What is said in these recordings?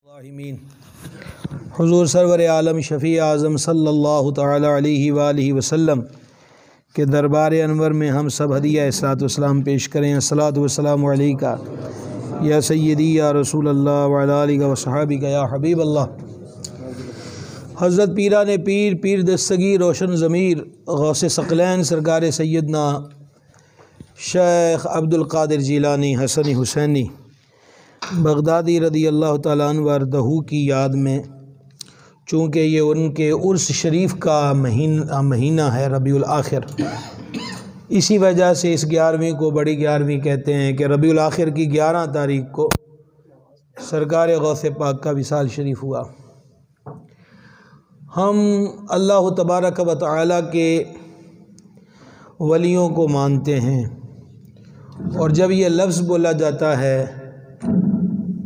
الراحمین حضور سرور عالم شفیع اعظم صلی اللہ تعالی علیہ وآلہ وسلم کے دربار انور میں ہم سب ہدیہ الصلاۃ والسلام پیش کریں۔ الصلاۃ والسلام علیکہ یا سیدی یا رسول اللہ وعلی آلہ وصحابہ یا حبیب اللہ۔ حضرت پیران پیر پیر دستگیر روشن ضمیر غوث ثقلین سرکار سیدنا شیخ عبد القادر جیلانی حسنی حسینی بغدادی رضی اللہ تعالیٰ عنہ وارضہ کی یاد میں، چونکہ یہ ان کے عرس شریف کا مہینہ ہے ربیع الآخر، اسی وجہ سے اس 11ویں کو بڑی 11ویں کہتے ہیں کہ ربیع الآخر کی 11 تاریخ کو سرکار غوث پاک کا وصال شریف ہوا۔ ہم اللہ تبارک و تعالیٰ کے ولیوں کو مانتے ہیں، اور جب یہ لفظ بولا جاتا ہے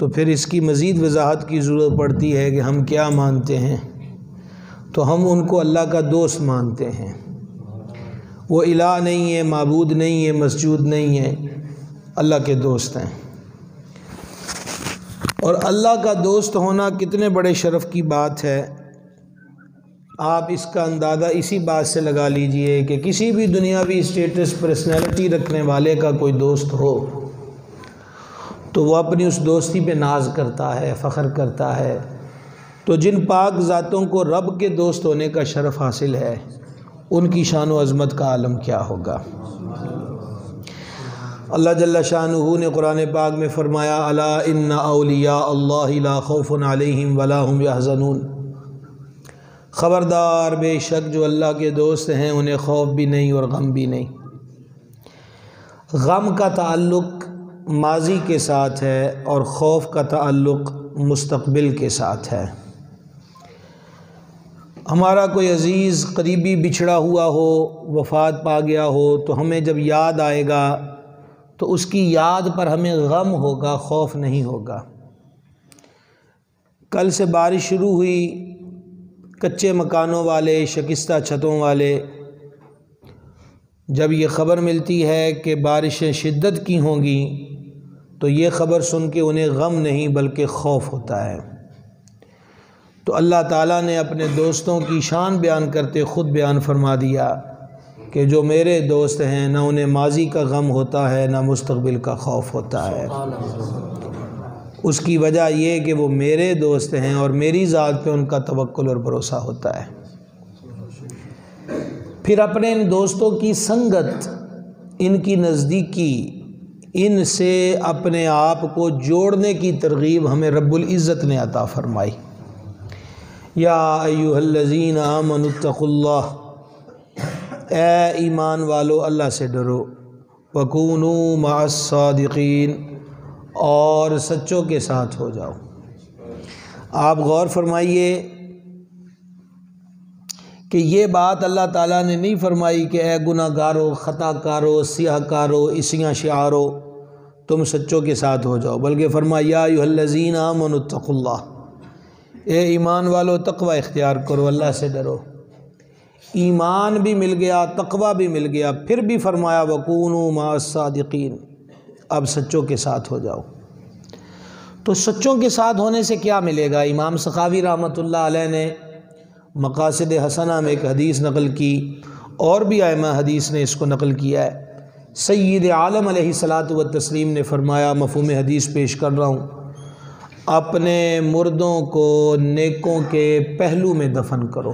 تو پھر اس کی مزید وضاحت کی ضرورت پڑتی ہے کہ ہم کیا مانتے ہیں۔ تو ہم ان کو اللہ کا دوست مانتے ہیں۔ وہ الہ نہیں ہے، معبود نہیں ہے، مسجود نہیں ہے، اللہ کے دوست ہیں۔ اور اللہ کا دوست ہونا کتنے بڑے شرف کی بات ہے، آپ اس کا اندازہ اسی بات سے لگا لیجئے کہ کسی بھی دنیاوی اسٹیٹس پرسنالٹی رکھنے والے کا کوئی دوست ہو تو وہ اپنی اس دوستی پہ ناز کرتا ہے، فخر کرتا ہے۔ تو جن پاک ذاتوں کو رب کے دوست ہونے کا شرف حاصل ہے، ان کی شان و عظمت کا عالم کیا ہوگا۔ اللہ جل شانہ نے قرآن پاک میں فرمایا، الا ان اولیاء اللہ لا خوف علیہم ولا هم یحزنون، خبردار بے شک جو اللہ کے دوست ہیں انہیں خوف بھی نہیں اور غم بھی نہیں۔ غم کا تعلق ماضی کے ساتھ ہے اور خوف کا تعلق مستقبل کے ساتھ ہے۔ ہمارا کوئی عزیز قریبی بچھڑا ہوا ہو، وفات پا گیا ہو، تو ہمیں جب یاد آئے گا تو اس کی یاد پر ہمیں غم ہوگا، خوف نہیں ہوگا۔ کل سے بارش شروع ہوئی، کچے مکانوں والے، شکستہ چھتوں والے جب یہ خبر ملتی ہے کہ بارشیں شدت کی ہوں گی تو یہ خبر سن کے انہیں غم نہیں بلکہ خوف ہوتا ہے۔ تو اللہ تعالیٰ نے اپنے دوستوں کی شان بیان کرتے خود بیان فرما دیا کہ جو میرے دوست ہیں نہ انہیں ماضی کا غم ہوتا ہے نہ مستقبل کا خوف ہوتا ہے۔ اس کی وجہ یہ کہ وہ میرے دوست ہیں اور میری ذات پہ ان کا توکل اور بھروسہ ہوتا ہے۔ پھر اپنے ان دوستوں کی سنگت، ان کی نزدیکی، ان سے اپنے آپ کو جوڑنے کی ترغیب ہمیں رب العزت نے عطا فرمائی۔ یا ایھا الذین آمنوا اتقوا اللہ، اے ایمان والو اللہ سے ڈرو، وکونوا مع الصادقین، اور سچوں کے ساتھ ہو جاؤ۔ آپ غور فرمائیے کہ یہ بات اللہ تعالیٰ نے نہیں فرمائی کہ اے گناہ گارو، خطا کارو، سیاہ کارو، اسیاں شعارو، تم سچوں کے ساتھ ہو جاؤ، بلکہ فرمایا یا ایھا الذین آمنوا اتقوا اللہ، اے ایمان والو تقوی اختیار کرو، اللہ سے ڈرو۔ ایمان بھی مل گیا، تقوی بھی مل گیا، پھر بھی فرمایا وکونوا مع الصادقین، اب سچوں کے ساتھ ہو جاؤ۔ تو سچوں کے ساتھ ہونے سے کیا ملے گا؟ امام سخاوی رحمۃ اللہ علیہ نے مقاصد حسنہ میں ایک حدیث نقل کی، اور بھی ائمہ حدیث نے اس کو نقل کیا ہے۔ سید عالم علیہ الصلاۃ والتسلیم نے فرمایا، مفہوم حدیث پیش کر رہا ہوں، اپنے مردوں کو نیکوں کے پہلو میں دفن کرو۔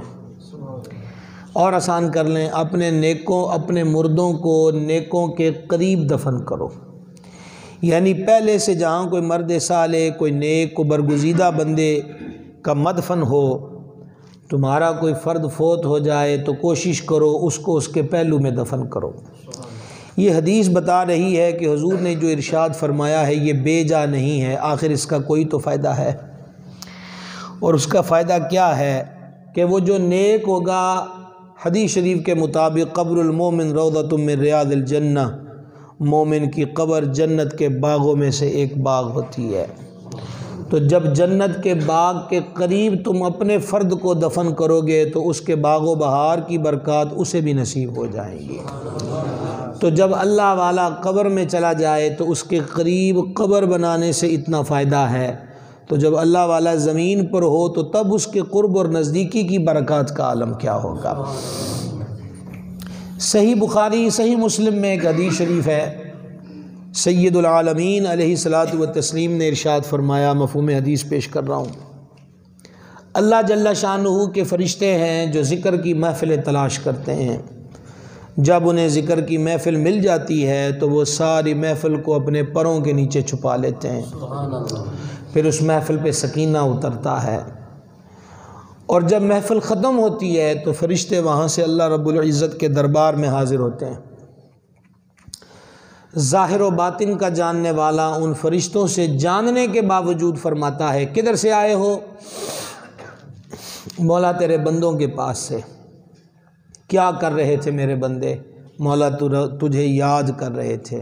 اور آسان کر لیں، اپنے مردوں کو نیکوں کے قریب دفن کرو، یعنی پہلے سے جہاں کوئی مرد صالح، کوئی نیک، کو برگزیدہ بندے کا مدفن ہو، تمہارا کوئی فرد فوت ہو جائے تو کوشش کرو اس کو اس کے پہلو میں دفن کرو۔ یہ حدیث بتا رہی ہے کہ حضور نے جو ارشاد فرمایا ہے یہ بے جا نہیں ہے، آخر اس کا کوئی تو فائدہ ہے۔ اور اس کا فائدہ کیا ہے کہ وہ جو نیک ہوگا، حدیث شریف کے مطابق قبر المومن روضۃ من ریاض الجنہ، مومن کی قبر جنت کے باغوں میں سے ایک باغ ہوتی ہے۔ تو جب جنت کے باغ کے قریب تم اپنے فرد کو دفن کرو گے تو اس کے باغ و بہار کی برکات اسے بھی نصیب ہو جائیں گی۔ تو جب اللہ والا قبر میں چلا جائے تو اس کے قریب قبر بنانے سے اتنا فائدہ ہے، تو جب اللہ والا زمین پر ہو تو تب اس کے قرب اور نزدیکی کی برکات کا عالم کیا ہوگا۔ صحیح بخاری صحیح مسلم میں ایک حدیث شریف ہے، سید العالمین علیہ الصلاۃ والتسلیم نے ارشاد فرمایا، مفہوم حدیث پیش کر رہا ہوں، اللہ جل شانہ کے فرشتے ہیں جو ذکر کی محفلیں تلاش کرتے ہیں، جب انہیں ذکر کی محفل مل جاتی ہے تو وہ ساری محفل کو اپنے پروں کے نیچے چھپا لیتے ہیں، پھر اس محفل پہ سکینہ اترتا ہے، اور جب محفل ختم ہوتی ہے تو فرشتے وہاں سے اللہ رب العزت کے دربار میں حاضر ہوتے ہیں۔ ظاہر و باطن کا جاننے والا ان فرشتوں سے جاننے کے باوجود فرماتا ہے، کدھر سے آئے ہو؟ مولا تیرے بندوں کے پاس سے۔ کیا کر رہے تھے میرے بندے؟ مولا تجھے یاد کر رہے تھے۔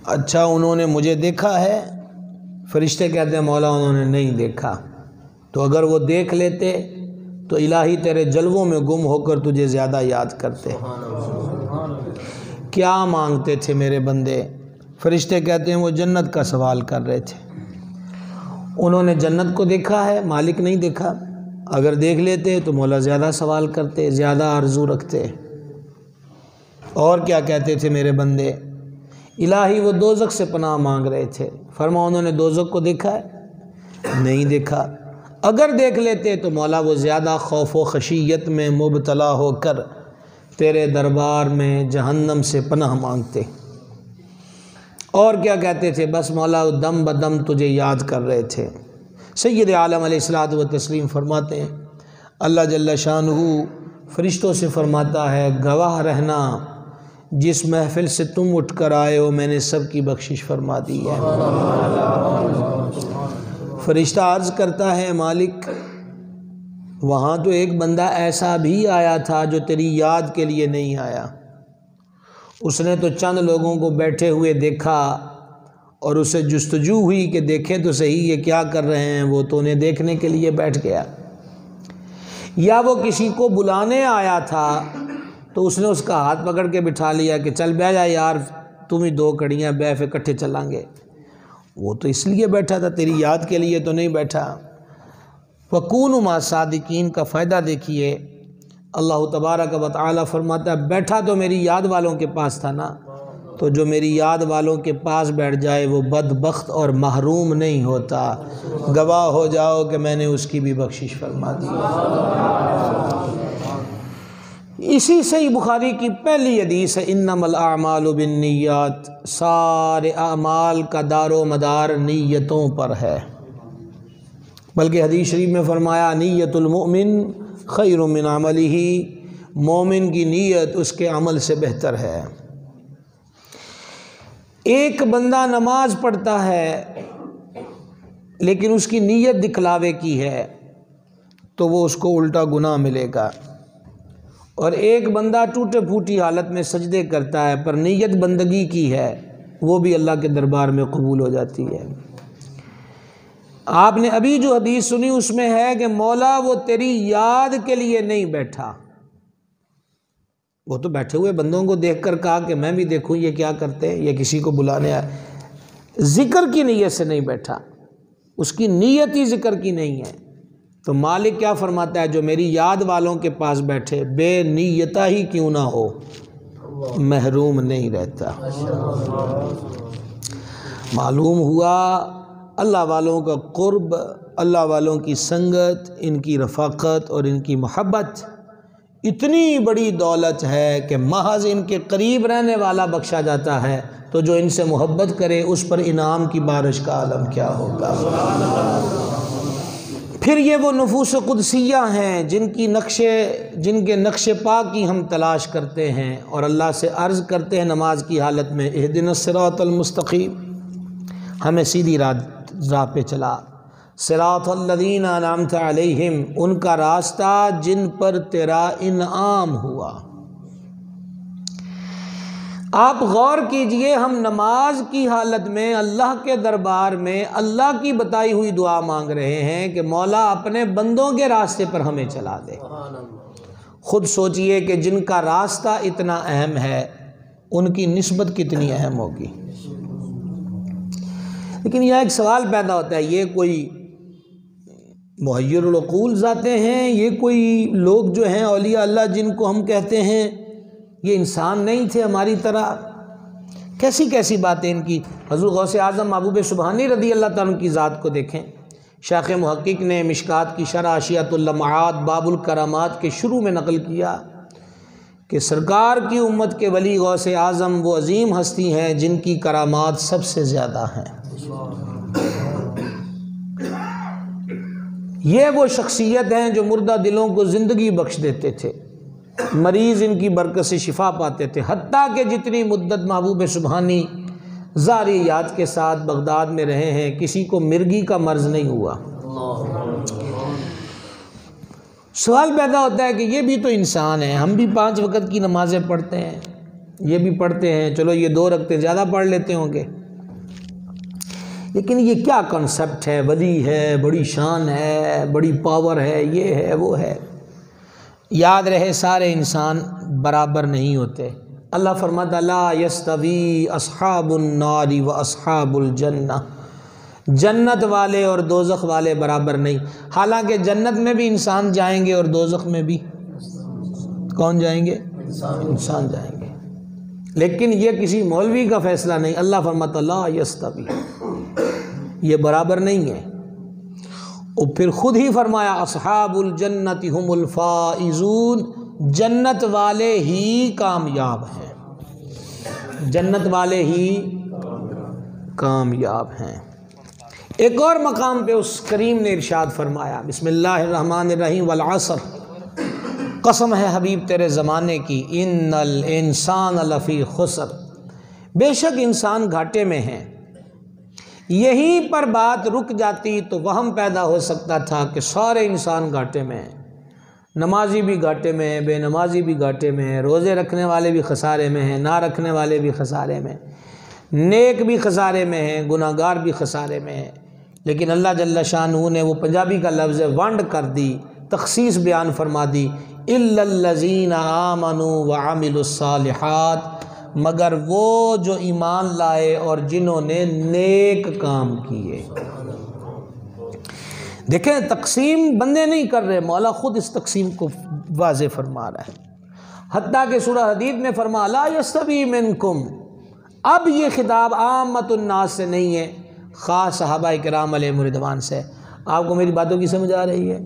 اچھا انہوں نے مجھے دیکھا ہے؟ فرشتے کہتے ہیں مولا انہوں نے نہیں دیکھا، تو اگر وہ دیکھ لیتے تو الہی تیرے جلووں میں گم ہو کر تجھے زیادہ یاد کرتے۔ کیا مانگتے تھے میرے بندے؟ فرشتے کہتے ہیں وہ جنت کا سوال کر رہے تھے۔ انہوں نے جنت کو دیکھا ہے، مالک نہیں دیکھا، اگر دیکھ لیتے تو مولا زیادہ سوال کرتے، زیادہ آرزو رکھتے۔ اور کیا کہتے تھے میرے بندے؟ الہی وہ دوزخ سے پناہ مانگ رہے تھے، فرما انہوں نے دوزخ کو دیکھا ہے؟ نہیں دیکھا، اگر دیکھ لیتے تو مولا وہ زیادہ خوف و خشیت میں مبتلا ہو کر تیرے دربار میں جہنم سے پناہ مانگتے۔ اور کیا کہتے تھے؟ بس مولا دم بدم تجھے یاد کر رہے تھے۔ سید عالم علیہ الصلوۃ والتسلیم فرماتے ہیں، اللہ جل شانہ فرشتوں سے فرماتا ہے گواہ رہنا، جس محفل سے تم اٹھ کر آئے ہو میں نے سب کی بخشش فرما دی ہے۔ فرشتہ عرض کرتا ہے مالک وہاں تو ایک بندہ ایسا بھی آیا تھا جو تیری یاد کے لیے نہیں آیا، اس نے تو چند لوگوں کو بیٹھے ہوئے دیکھا اور اسے جستجو ہوئی کہ دیکھیں تو صحیح یہ کیا کر رہے ہیں، وہ تو انہیں دیکھنے کے لیے بیٹھ گیا، یا وہ کسی کو بلانے آیا تھا تو اس نے اس کا ہاتھ پکڑ کے بٹھا لیا کہ چل بیٹھ جا یار، تم ہی دو کڑیاں بیف اکٹھے چلیں گے، وہ تو اس لیے بیٹھا تھا تیری یاد کے لیے تو نہیں بیٹھا۔ وَكُونُوا مَعَ الصَّادِقِينَ کا فائدہ دیکھیے، اللہ تبارک و تعالی فرماتا ہے بیٹھا تو میری یاد والوں کے پاس تھا نا، تو جو میری یاد والوں کے پاس بیٹھ جائے وہ بدبخت اور محروم نہیں ہوتا، گواہ ہو جاؤ کہ میں نے اس کی بھی بخشش فرما دی۔ اسی صحیح بخاری کی پہلی حدیث ہے انما الاعمال بالنیات، سارے اعمال کا دار و مدار نیتوں پر ہے، بلکہ حدیث شریف میں فرمایا نیت المؤمن خیر من عملہ، مومن کی نیت اس کے عمل سے بہتر ہے۔ ایک بندہ نماز پڑھتا ہے لیکن اس کی نیت دکھلاوے کی ہے تو وہ اس کو الٹا گناہ ملے گا، اور ایک بندہ ٹوٹے پھوٹی حالت میں سجدے کرتا ہے پر نیت بندگی کی ہے، وہ بھی اللہ کے دربار میں قبول ہو جاتی ہے۔ آپ نے ابھی جو حدیث سنی اس میں ہے کہ مولا وہ تیری یاد کے لیے نہیں بیٹھا، وہ تو بیٹھے ہوئے بندوں کو دیکھ کر کہا کہ میں بھی دیکھوں یہ کیا کرتے ہیں، یہ کسی کو بلانے آئے، ذکر کی نیت سے نہیں بیٹھا، اس کی نیت ہی ذکر کی نہیں ہے، تو مالک کیا فرماتا ہے جو میری یاد والوں کے پاس بیٹھے بے نیتہ ہی کیوں نہ ہو محروم نہیں رہتا۔ معلوم ہوا اللہ والوں کا قرب، اللہ والوں کی سنگت، ان کی رفاقت اور ان کی محبت اتنی بڑی دولت ہے کہ محض ان کے قریب رہنے والا بخشا جاتا ہے، تو جو ان سے محبت کرے اس پر انعام کی بارش کا عالم کیا ہوگا۔ پھر یہ وہ نفوس قدسیہ ہیں جن کے نقش پا کی ہم تلاش کرتے ہیں اور اللہ سے عرض کرتے ہیں نماز کی حالت میں اہدنا الصراط المستقیم، ہمیں سیدھی راہ پہ چلا، صراط الذین انعمت علیہم، ان کا راستہ جن پر تیرا انعام ہوا۔ آپ غور کیجئے، ہم نماز کی حالت میں اللہ کے دربار میں اللہ کی بتائی ہوئی دعا مانگ رہے ہیں کہ مولا اپنے بندوں کے راستے پر ہمیں چلا دے۔ خود سوچئے کہ جن کا راستہ اتنا اہم ہے ان کی نسبت کتنی اہم ہوگی۔ لیکن یہاں ایک سوال پیدا ہوتا ہے، یہ کوئی محیر العقول ذاتیں ہیں، یہ کوئی لوگ جو ہیں اولیاء اللہ جن کو ہم کہتے ہیں یہ انسان نہیں تھے ہماری طرح؟ کیسی کیسی باتیں ان کی۔ حضور غوث اعظم محبوب سبحانی رضی اللہ تعالیٰ عنہ کی ذات کو دیکھیں، شیخ محقق نے مشکات کی شرح اشیاۃ اللمعات باب الکرامات کے شروع میں نقل کیا کہ سرکار کی امت کے ولی غوث اعظم وہ عظیم ہستی ہیں جن کی کرامات سب سے زیادہ ہیں۔ یہ وہ شخصیت ہیں جو مردہ دلوں کو زندگی بخش دیتے تھے، مریض ان کی برکت سے شفا پاتے تھے، حتیٰ کہ جتنی مدت محبوب سبحانی زاریات کے ساتھ بغداد میں رہے ہیں کسی کو مرگی کا مرض نہیں ہوا۔ سوال پیدا ہوتا ہے کہ یہ بھی تو انسان ہیں، ہم بھی 5 وقت کی نمازیں پڑھتے ہیں، یہ بھی پڑھتے ہیں، چلو یہ 2 رکعتیں زیادہ پڑھ لیتے ہوں گے، لیکن یہ کیا کنسپٹ ہے؟ ولی ہے، بڑی شان ہے، بڑی پاور ہے، یہ ہے وہ ہے۔ یاد رہے سارے انسان برابر نہیں ہوتے۔ اللہ فرماتا لا یستوی اصحاب النار و اصحاب الجنہ، جنت والے اور دوزخ والے برابر نہیں۔ حالانکہ جنت میں بھی انسان جائیں گے اور دوزخ میں بھی کون جائیں گے؟ انسان جائیں گے، لیکن یہ کسی مولوی کا فیصلہ نہیں۔ اللہ فرماتا لا یستوی، یہ برابر نہیں ہے۔ اور پھر خود ہی فرمایا اصحاب الجنت ہم الفائزون، جنت والے ہی کامیاب ہیں، جنت والے ہی کامیاب ہیں۔ ایک اور مقام پہ اس کریم نے ارشاد فرمایا بسم اللہ الرحمن الرحیم والعصر، قسم ہے حبیب تیرے زمانے کی، ان الانسان لفی خسر، بے شک انسان گھاٹے میں ہیں۔ یہیں پر بات رک جاتی تو وہم پیدا ہو سکتا تھا کہ سارے انسان گھاٹے میں ہیں، نمازی بھی گھاٹے میں ہیں، بے نمازی بھی گھاٹے میں ہیں، روزے رکھنے والے بھی خسارے میں ہیں، نہ رکھنے والے بھی خسارے میں، نیک بھی خسارے میں ہیں، گناہ گار بھی خسارے میں ہیں۔ لیکن اللہ جل شانہ نے وہ پنجابی کا لفظ ونڈ کر دی، تخصیص بیان فرما دی، الا الذین آمنوا وعملوا الصالحات، مگر وہ جو ایمان لائے اور جنہوں نے نیک کام کیے۔ دیکھیں تقسیم بندے نہیں کر رہے، مولا خود اس تقسیم کو واضح فرما رہا ہے۔ حتیٰ کہ سورہ حدید میں فرما لا یستوی منکم، اب یہ خطاب عامت الناس سے نہیں ہے، خاص صحابہ کرام علیہم رضوان سے۔ آپ کو میری باتوں کی سمجھ آ رہی ہے؟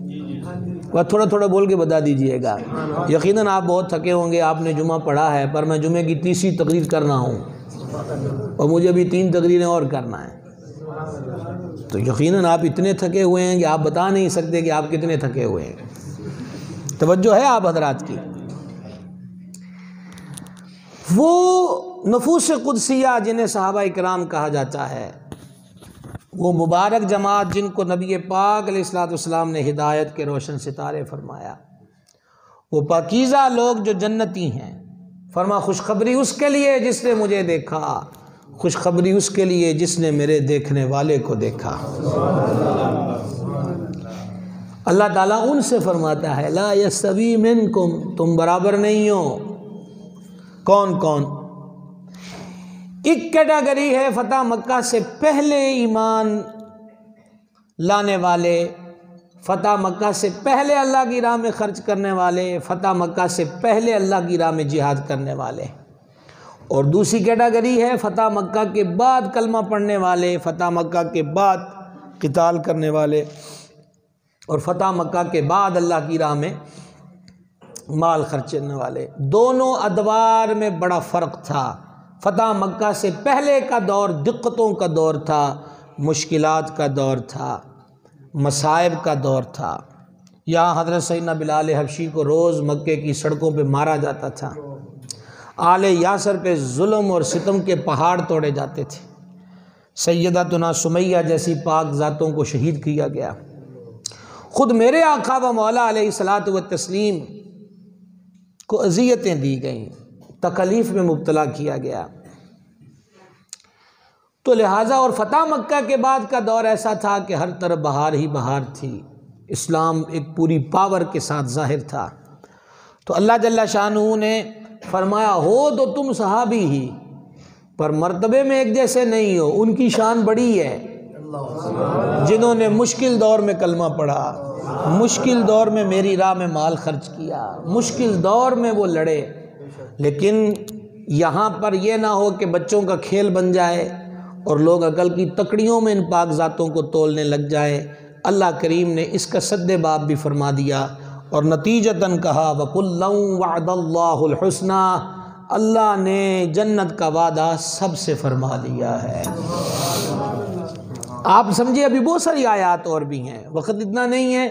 وہ تھوڑا تھوڑا بول کے بتا دیجئے گا۔ یقیناً آپ بہت تھکے ہوں گے، آپ نے جمعہ پڑھا ہے، پر میں جمعے کی 30 تقریر کرنا ہوں اور مجھے بھی 3 تقریریں اور کرنا ہے، تو یقیناً آپ اتنے تھکے ہوئے ہیں کہ آپ بتا نہیں سکتے کہ آپ کتنے تھکے ہوئے ہیں۔ توجہ ہے آپ حضرات کی؟ وہ نفوس قدسیہ جنہیں صحابہ کرام کہا جاتا ہے، وہ مبارک جماعت جن کو نبی پاک علیہ السلام نے ہدایت کے روشن ستارے فرمایا، وہ پاکیزہ لوگ جو جنتی ہیں، فرما خوشخبری اس کے لیے جس نے مجھے دیکھا، خوشخبری اس کے لیے جس نے میرے دیکھنے والے کو دیکھا۔ اللہ تعالیٰ ان سے فرماتا ہے لا یستوی منکم، تم برابر نہیں ہو۔ کون کون؟ ایک کیٹیگری ہے فتح مکہ سے پہلے ایمان لانے والے، فتح مکہ سے پہلے اللہ کی راہ میں خرچ کرنے والے، فتح مکہ سے پہلے اللہ کی راہ میں جہاد کرنے والے، اور دوسری کیٹیگری ہے فتح مکہ کے بعد کلمہ پڑھنے والے، فتح مکہ کے بعد قتال کرنے والے، اور فتح مکہ کے بعد اللہ کی راہ میں مال خرچنے والے۔ دونوں ادوار میں بڑا فرق تھا۔ فتح مکہ سے پہلے کا دور دقتوں کا دور تھا، مشکلات کا دور تھا، مصائب کا دور تھا۔ یہاں حضرت سیدنا بلال حبشی کو روز مکے کی سڑکوں پہ مارا جاتا تھا، آل یاسر پہ ظلم اور ستم کے پہاڑ توڑے جاتے تھے، سیدتنا سمیہ جیسی پاک ذاتوں کو شہید کیا گیا، خود میرے آقا و مولا علیہ الصلاۃ والتسلیم کو اذیتیں دی گئیں، تکلیف میں مبتلا کیا گیا۔ تو لہٰذا اور فتح مکہ کے بعد کا دور ایسا تھا کہ ہر طرف بہار ہی بہار تھی، اسلام ایک پوری پاور کے ساتھ ظاہر تھا۔ تو اللہ جل شانہ نے فرمایا ہو تو تم صحابی ہی، پر مرتبے میں ایک جیسے نہیں ہو. ان کی شان بڑی ہے جنہوں نے مشکل دور میں کلمہ پڑھا، مشکل دور میں میری راہ میں مال خرچ کیا، مشکل دور میں وہ لڑے. لیکن یہاں پر یہ نہ ہو کہ بچوں کا کھیل بن جائے اور لوگ عقل کی تکڑیوں میں ان پاک ذاتوں کو تولنے لگ جائے. اللہ کریم نے اس کا سد باب بھی فرما دیا اور نتیجتاً کہا وَكُلًّا وَعَدَ اللَّهُ الْحُسْنَى، اللہ نے جنت کا وعدہ سب سے فرما لیا ہے. آپ سمجھے ابھی بہت ساری آیات اور بھی ہیں، وقت اتنا نہیں ہے.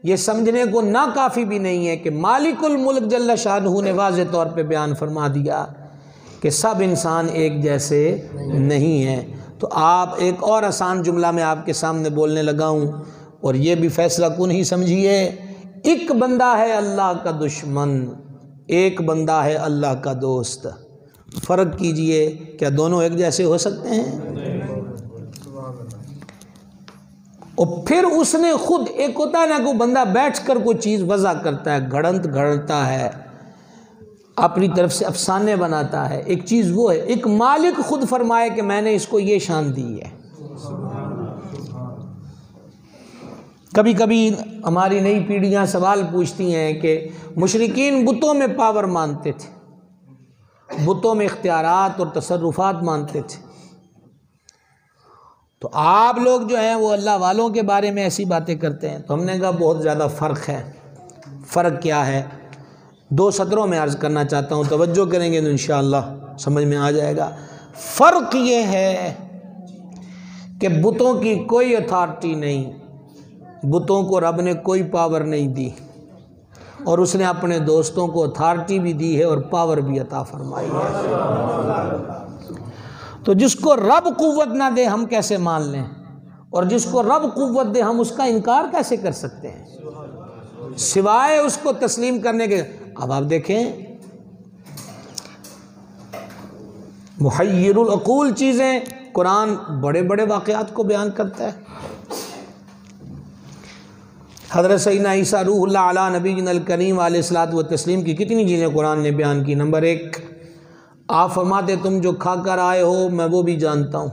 یہ سمجھنے کو نہ کافی بھی نہیں ہے کہ مالک الملک جل شانہ نے واضح طور پہ بیان فرما دیا کہ سب انسان ایک جیسے نہیں ہیں. تو آپ ایک اور آسان جملہ میں آپ کے سامنے بولنے لگا ہوں، اور یہ بھی فیصلہ کن ہی سمجھیے. ایک بندہ ہے اللہ کا دشمن، ایک بندہ ہے اللہ کا دوست. فرق کیجئے، کیا دونوں ایک جیسے ہو سکتے ہیں؟ اور پھر اس نے خود، ایک ہوتا ہے نا کوئی بندہ بیٹھ کر کوئی چیز وضع کرتا ہے، گھڑتا ہے، اپنی طرف سے افسانے بناتا ہے. ایک چیز وہ ہے، ایک مالک خود فرمائے کہ میں نے اس کو یہ شان دی ہے. کبھی کبھی ہماری نئی پیڑھیاں سوال پوچھتی ہیں کہ مشرکین بتوں میں پاور مانتے تھے، بتوں میں اختیارات اور تصرفات مانتے تھے، تو آپ لوگ جو ہیں وہ اللہ والوں کے بارے میں ایسی باتیں کرتے ہیں. تو ہم نے کہا بہت زیادہ فرق ہے. فرق کیا ہے؟ 2 سطروں میں عرض کرنا چاہتا ہوں، توجہ کریں گے تو انشاءاللہ سمجھ میں آ جائے گا. فرق یہ ہے کہ بتوں کی کوئی اتھارٹی نہیں، بتوں کو رب نے کوئی پاور نہیں دی، اور اس نے اپنے دوستوں کو اتھارٹی بھی دی ہے اور پاور بھی عطا فرمائی ہے. تو جس کو رب قوت نہ دے ہم کیسے مان لیں، اور جس کو رب قوت دے ہم اس کا انکار کیسے کر سکتے ہیں سوائے اس کو تسلیم کرنے کے. اب آپ دیکھیں محیر العقول چیزیں، قرآن بڑے بڑے واقعات کو بیان کرتا ہے. حضرت سیدنا عیسیٰ روح اللہ علیہ نبینا الکریم علیہ الصلوۃ والتسلیم کی کتنی چیزیں قرآن نے بیان کی. نمبر 1، آپ فرماتے تم جو کھا کر آئے ہو میں وہ بھی جانتا ہوں.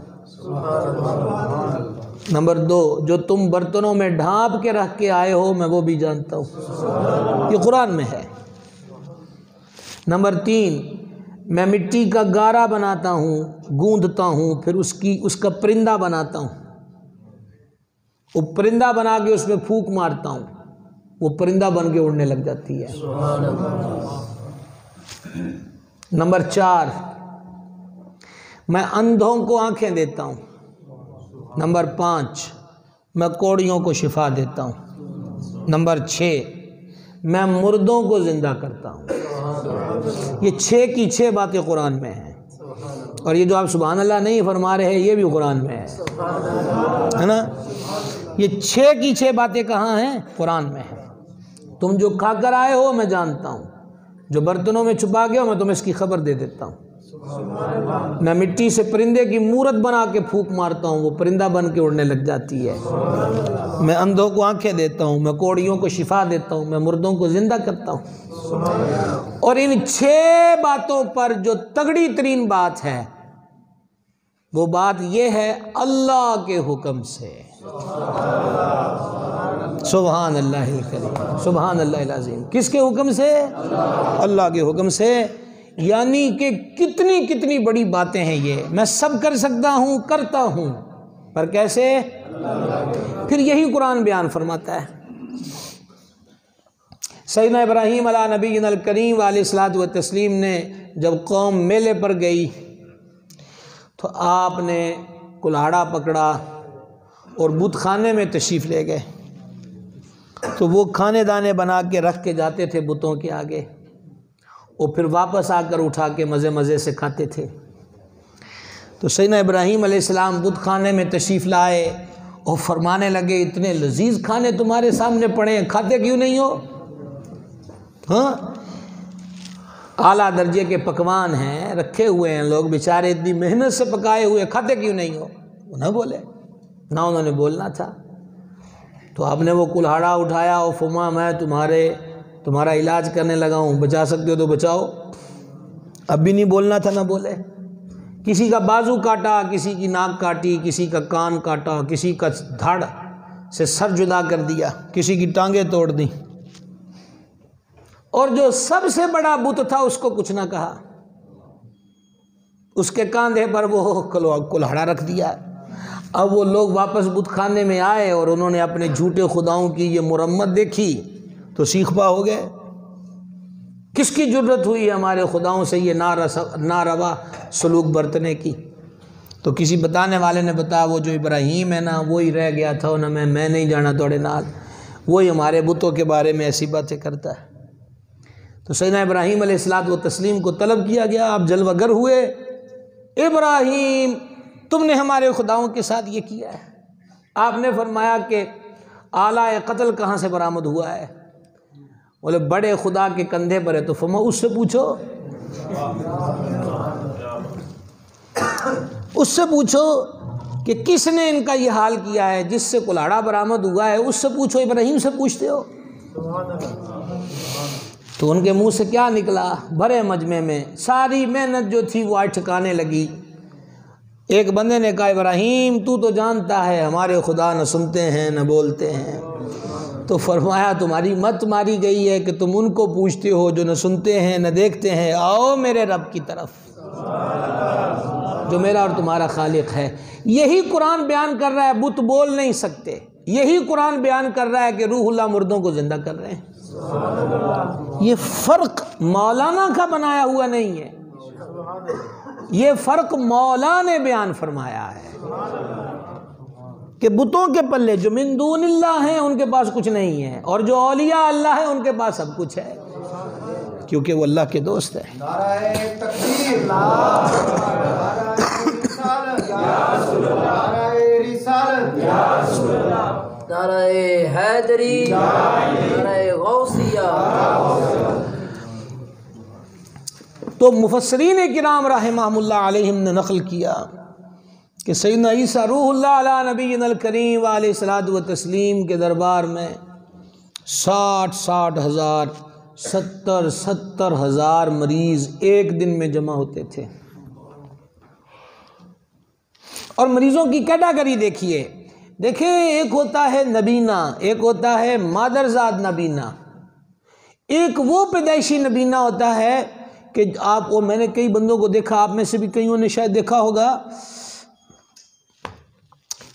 نمبر 2، جو تم برتنوں میں ڈھانپ کے رکھ کے آئے ہو میں وہ بھی جانتا ہوں. یہ قرآن میں ہے. نمبر 3، میں مٹی کا گارا بناتا ہوں، گوندتا ہوں، پھر اس کا پرندہ بناتا ہوں، وہ پرندہ بنا کے اس میں پھونک مارتا ہوں، وہ پرندہ بن کے اڑنے لگ جاتی ہے. نمبر 4، میں اندھوں کو آنکھیں دیتا ہوں. نمبر 5، میں کوڑیوں کو شفا دیتا ہوں. نمبر 6، میں مردوں کو زندہ کرتا ہوں. یہ 6 کی 6 باتیں قرآن میں ہیں، اور یہ جو آپ سبحان اللہ نہیں فرما رہے ہیں یہ بھی قرآن میں ہے نا. یہ 6 کی 6 باتیں کہاں ہیں؟ قرآن میں ہیں. تم جو کھا کر آئے ہو میں جانتا ہوں، جو برتنوں میں چھپا گیا ہو میں تمہیں اس کی خبر دے دیتا ہوں. میں مٹی سے پرندے کی مورت بنا کے پھونک مارتا ہوں، وہ پرندہ بن کے اڑنے لگ جاتی ہے. میں اندھوں کو آنکھیں دیتا ہوں، میں کوڑیوں کو شفا دیتا ہوں، میں مردوں کو زندہ کرتا ہوں. اور ان 6 باتوں پر جو تگڑی ترین بات ہے وہ بات یہ ہے اللہ کے حکم سے. سبحان اللہ الکریم، سبحان اللہ العظیم. کس کے حکم سے؟ اللہ کے حکم سے. یعنی کہ کتنی بڑی باتیں ہیں یہ. میں سب کر سکتا ہوں، کرتا ہوں، پر کیسے؟ پھر یہی قرآن بیان فرماتا ہے. سیدنا ابراہیم علیہ نبینا الکریم علیہ الصلوۃ والتسلیم نے جب قوم میلے پر گئی تو آپ نے کلاڑا پکڑا اور بت خانے میں تشریف لے گئے. تو وہ کھانے دانے بنا کے رکھ کے جاتے تھے بتوں کے آگے، اور پھر واپس آ کر اٹھا کے مزے سے کھاتے تھے. تو سیدنا ابراہیم علیہ السلام بت خانے میں تشریف لائے اور فرمانے لگے اتنے لذیذ کھانے تمہارے سامنے پڑے ہیں، کھاتے کیوں نہیں ہو؟ ہاں، اعلیٰ درجے کے پکوان ہیں، رکھے ہوئے ہیں، لوگ بیچارے اتنی محنت سے پکائے ہوئے، کھاتے کیوں نہیں ہو؟ وہ نہ بولے، نہ انہوں نے بولنا تھا. تو آپ نے وہ کلہاڑا اٹھایا اور فرمایا میں تمہارا علاج کرنے لگا ہوں، بچا سکتے ہو تو بچاؤ. اب بھی نہیں بولنا تھا، نہ بولے. کسی کا بازو کاٹا، کسی کی ناک کاٹی، کسی کا کان کاٹا، کسی کا دھڑ سے سر جدا کر دیا، کسی کی ٹانگیں توڑ دیں، اور جو سب سے بڑا بت تھا اس کو کچھ نہ کہا، اس کے کاندھے پر وہ کلہڑا رکھ دیا۔ اب وہ لوگ واپس بت خانے میں آئے اور انہوں نے اپنے جھوٹے خداؤں کی یہ مرمت دیکھی تو سیخ پا ہو گئے، کس کی جرت ہوئی ہمارے خداؤں سے یہ ناروا سلوک برتنے کی؟ تو کسی بتانے والے نے بتایا وہ جو ابراہیم ہے نا وہی رہ گیا تھا نا، میں نہیں جانا توڑے نال، وہی ہمارے بتوں کے بارے میں ایسی باتیں کرتا ہے۔ تو سیدنا ابراہیم علیہ الصلوۃ والتسلیم کو طلب کیا گیا، آپ جلوہ گر ہوئے، ابراہیم تم نے ہمارے خداؤں کے ساتھ یہ کیا ہے۔ آپ نے فرمایا کہ آلہ قتل کہاں سے برآمد ہوا ہے؟ بولے بڑے خدا کے کندھے پر ہے۔ تو فرمایا اس سے پوچھو، اس سے پوچھو کہ کس نے ان کا یہ حال کیا ہے، جس سے کلاڑا برآمد ہوا ہے اس سے پوچھو، ابراہیم سے پوچھتے ہو؟ تو ان کے منہ سے کیا نکلا؟ بھرے مجمع میں ساری محنت جو تھی وہ آج ٹھکانے لگی۔ ایک بندے نے کہا ابراہیم تو جانتا ہے ہمارے خدا نہ سنتے ہیں نہ بولتے ہیں۔ تو فرمایا تمہاری مت ماری گئی ہے کہ تم ان کو پوچھتے ہو جو نہ سنتے ہیں نہ دیکھتے ہیں، آؤ میرے رب کی طرف جو میرا اور تمہارا خالق ہے۔ یہی قرآن بیان کر رہا ہے بت بول نہیں سکتے، یہی قرآن بیان کر رہا ہے کہ روح اللہ مردوں کو زندہ کر رہے ہیں۔ یہ فرق مولانا کا بنایا ہوا نہیں ہے، یہ فرق مولا نے بیان فرمایا ہے کہ بتوں کے پلے جو من دون اللہ ہیں ان کے پاس کچھ نہیں ہے، اور جو اولیاء اللہ ہیں ان کے پاس سب کچھ ہے، کیونکہ وہ اللہ کے دوست ہیں۔ نعرہ تکبیر، نعرہ رسالت، نعرہ حیدری، نعرہ غوثیہ۔ تو مفسرین کرام رحمہم اللہ علیہم نے نقل کیا کہ سیدنا عیسیٰ روح اللہ علی نبینا الکریم وعلیہ الصلوۃ والتسلیم کے دربار میں 60 ہزار 70 ہزار مریض ایک دن میں جمع ہوتے تھے، اور مریضوں کی کیٹاگری دیکھیں ایک ہوتا ہے نبینا، ایک ہوتا ہے مادرزاد نبینا، ایک وہ پیدائشی نبینا ہوتا ہے کہ آپ کو، میں نے کئی بندوں کو دیکھا، آپ میں سے بھی کئیوں نے شاید دیکھا ہوگا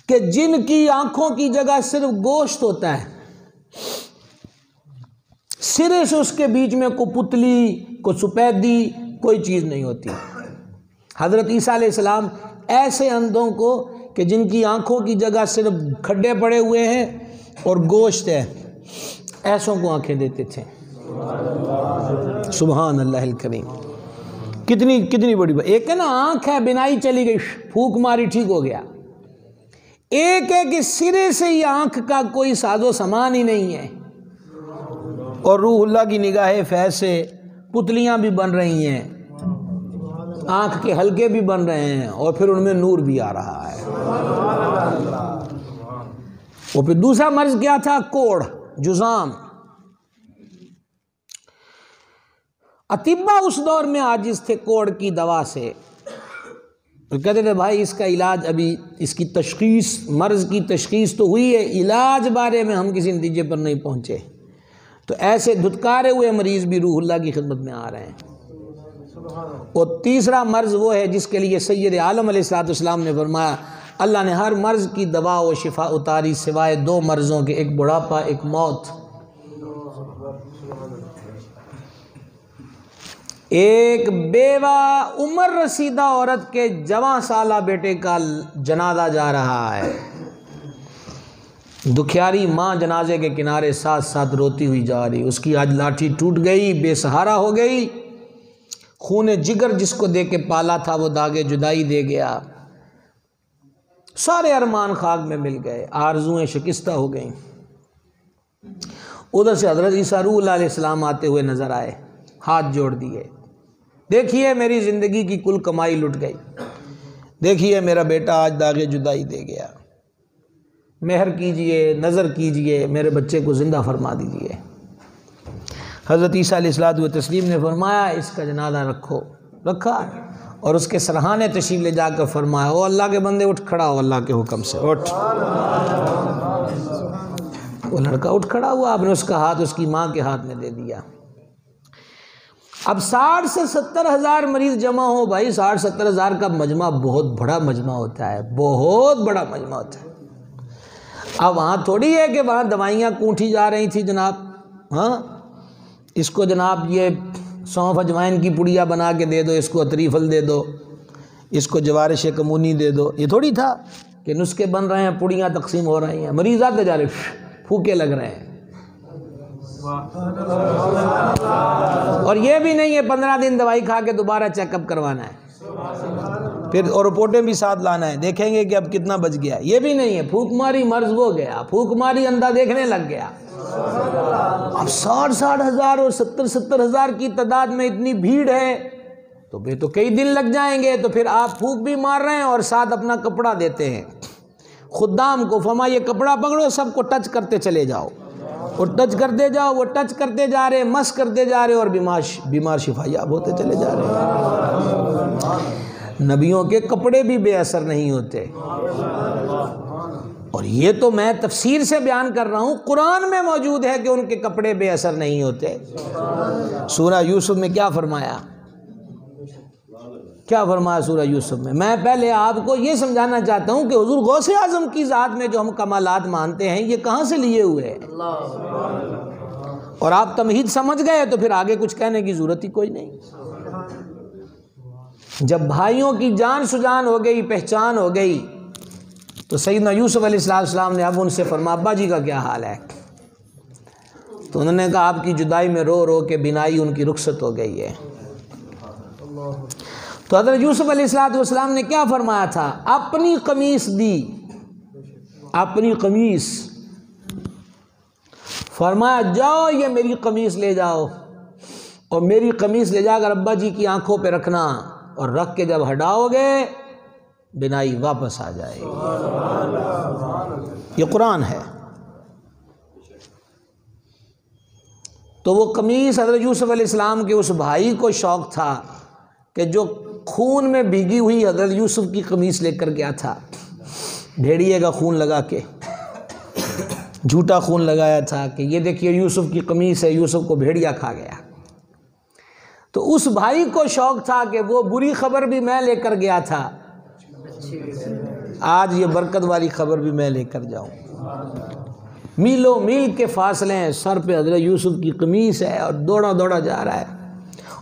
کہ جن کی آنکھوں کی جگہ صرف گوشت ہوتا ہے، سرے سے اس کے بیچ میں کوئی پتلی، کوئی سپیدی، کوئی چیز نہیں ہوتی۔ حضرت عیسیٰ علیہ السلام ایسے اندھوں کو کہ جن کی آنکھوں کی جگہ صرف کھڈے پڑے ہوئے ہیں اور گوشت ہے، ایسوں کو آنکھیں دیتے تھے۔ سبحان اللہ الکریم، کتنی بڑی بات۔ ایک ہے نا آنکھ ہے، بینائی چلی گئی، پھونک ماری ٹھیک ہو گیا، ایک ہے کہ سرے سے ہی آنکھ کا کوئی ساز و سامان ہی نہیں ہے، اور روح اللہ کی نگاہ فیض سے پتلیاں بھی بن رہی ہیں، آنکھ کے حلقے بھی بن رہے ہیں، اور پھر ان میں نور بھی آ رہا ہے۔ اور پھر دوسرا مرض کیا تھا؟ کوڑ، جزام۔ اطباء اس دور میں عاجز تھے کوڑ کی دوا سے، تو کہتے تھے بھائی اس کا علاج، ابھی اس کی تشخیص، مرض کی تشخیص تو ہوئی ہے، علاج بارے میں ہم کسی نتیجے پر نہیں پہنچے۔ تو ایسے دھتکارے ہوئے مریض بھی روح اللہ کی خدمت میں آ رہے ہیں۔ اور تیسرا مرض وہ ہے جس کے لیے سید عالم علیہ الصلوۃ والسلام نے فرمایا اللہ نے ہر مرض کی دوا و شفا اتاری سوائے 2 مرضوں کے، ایک بڑھاپا، ایک موت۔ ایک بیوہ عمر رسیدہ عورت کے جوان سالہ بیٹے کا جنازہ جا رہا ہے، دکھیاری ماں جنازے کے کنارے ساتھ ساتھ روتی ہوئی جا رہی، اس کی آج لاٹھی ٹوٹ گئی، بے سہارا ہو گئی، خون جگر جس کو دے کے پالا تھا وہ داغے جدائی دے گیا، سارے ارمان خاک میں مل گئے، آرزویں شکستہ ہو گئیں۔ ادھر سے حضرت عیسیٰ روح اللہ علیہ السلام آتے ہوئے نظر آئے، ہاتھ جوڑ دیے، دیکھیے میری زندگی کی کل کمائی لٹ گئی، دیکھیے میرا بیٹا آج داغے جدائی دے گیا، مہر کیجئے، نظر کیجئے، میرے بچے کو زندہ فرما دیجئے۔ حضرت عیسیٰ علیہ الصلوۃ والتسلیم نے فرمایا اس کا جنازہ رکھو، رکھا، اور اس کے سرحانے تشریف لے جا کر فرمایا او اللہ کے بندے اٹھ کھڑا ہو اللہ کے حکم سے اٹھ۔ وہ لڑکا اٹھ کھڑا ہوا، آپ نے اس کا ہاتھ اس کی ماں کے ہاتھ میں دے دیا۔ اب 60 سے 70 ہزار مریض جمع ہو بھائی، 60-70 ہزار کا مجمع بہت بڑا مجمع ہوتا ہے، بہت بڑا مجمع ہوتا ہے۔ اب وہاں تھوڑی ہے کہ وہاں دوائیاں کونٹھی جا رہی تھی جناب، ہاں اس کو جناب یہ سونف اجوائن کی پڑیا بنا کے دے دو، اس کو عطری پھل دے دو، اس کو جوارش کمونی دے دو، یہ تھوڑی تھا کہ نسخے بن رہے ہیں، پڑیاں تقسیم ہو رہی ہیں، مریض آتے جا رہے پھوکے لگ رہے ہیں۔ اور یہ بھی نہیں ہے 15 دن دوائی کھا کے دوبارہ چیک اپ کروانا ہے، پھر اور رپورٹیں بھی ساتھ لانا ہے، دیکھیں گے کہ اب کتنا بچ گیا۔ یہ بھی نہیں ہے پھوک ماری مرض ہو گیا، پھوک ماری اندھا دیکھنے لگ گیا۔ اب 60 ہزار اور 70 ہزار کی تعداد میں اتنی بھیڑ ہے تو پھر تو کئی دن لگ جائیں گے، تو پھر آپ پھوک بھی مار رہے ہیں اور ساتھ اپنا کپڑا دیتے ہیں خدام کو، فرما یہ کپڑا پکڑو سب کو ٹچ کرتے چلے جاؤ، اور ٹچ کرتے جاؤ، وہ ٹچ کرتے جا رہے، مس کرتے جا رہے، اور بیمار شفا یاب ہوتے چلے جا رہے۔ نبیوں کے کپڑے بھی بے اثر نہیں ہوتے، اور یہ تو میں تفسیر سے بیان کر رہا ہوں، قرآن میں موجود ہے کہ ان کے کپڑے بے اثر نہیں ہوتے۔ سورہ یوسف میں کیا فرمایا؟ کیا فرمایا سورہ یوسف میں؟ میں پہلے آپ کو یہ سمجھانا چاہتا ہوں کہ حضور غوث اعظم کی ذات میں جو ہم کمالات مانتے ہیں یہ کہاں سے لیے ہوئے ہیں، اور آپ تمہید سمجھ گئے تو پھر آگے کچھ کہنے کی ضرورت ہی کوئی نہیں۔ جب بھائیوں کی جان سجان ہو گئی، پہچان ہو گئی، تو سیدنا یوسف علیہ السلام نے اب ان سے فرمایا ابا جی کا کیا حال ہے؟ تو انہوں نے کہا آپ کی جدائی میں رو رو کے بینائی ان کی رخصت ہو گئی ہے۔ تو حضرت یوسف علیہ السلام نے کیا فرمایا تھا؟ اپنی قمیص دی، اپنی قمیص، فرمایا جاؤ یہ میری قمیص لے جاؤ، اور میری قمیص لے جا کر ابا جی کی آنکھوں پہ رکھنا، اور رکھ کے جب ہٹاؤ گے بینائی واپس آ جائے گی۔ یہ قرآن ہے۔ تو وہ قمیص حضرت یوسف علیہ السلام کے اس بھائی کو شوق تھا کہ جو خون میں بھیگی ہوئی حضرت یوسف کی قمیص لے کر گیا تھا، بھیڑیے کا خون لگا کے، جھوٹا خون لگایا تھا کہ یہ دیکھیے یوسف کی قمیص ہے، یوسف کو بھیڑیا کھا گیا۔ تو اس بھائی کو شوق تھا کہ وہ بری خبر بھی میں لے کر گیا تھا، آج یہ برکت والی خبر بھی میں لے کر جاؤں۔ میلوں میل کے فاصلے ہیں، سر پہ حضرت یوسف کی قمیص ہے اور دوڑا دوڑا جا رہا ہے،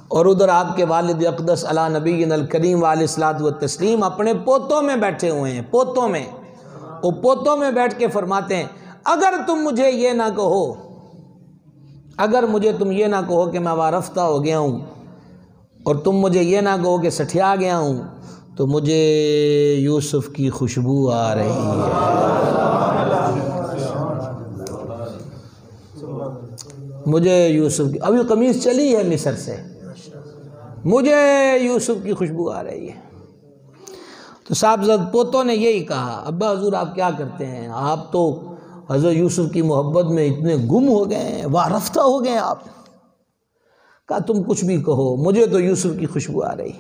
اور ادھر آپ کے والد اقدس علی نبینا الکریم علیہ الصلوۃ والتسلیم اپنے پوتوں میں بیٹھے ہوئے ہیں، پوتوں میں، وہ پوتوں میں بیٹھ کے فرماتے ہیں اگر تم مجھے یہ نہ کہو، اگر مجھے تم یہ نہ کہو کہ میں وارفتہ ہو گیا ہوں، اور تم مجھے یہ نہ کہو کہ سٹھیا گیا ہوں، تو مجھے یوسف کی خوشبو آ رہی ہے، مجھے یوسف کی، ابھی قمیص چلی ہے مصر سے، مجھے یوسف کی خوشبو آ رہی ہے۔ تو صاحبزاد پوتوں نے یہی کہا ابا حضور آپ کیا کرتے ہیں، آپ تو حضرت یوسف کی محبت میں اتنے گم ہو گئے ہیں، وارفتہ ہو گئے ہیں آپ۔ کہا تم کچھ بھی کہو، مجھے تو یوسف کی خوشبو آ رہی۔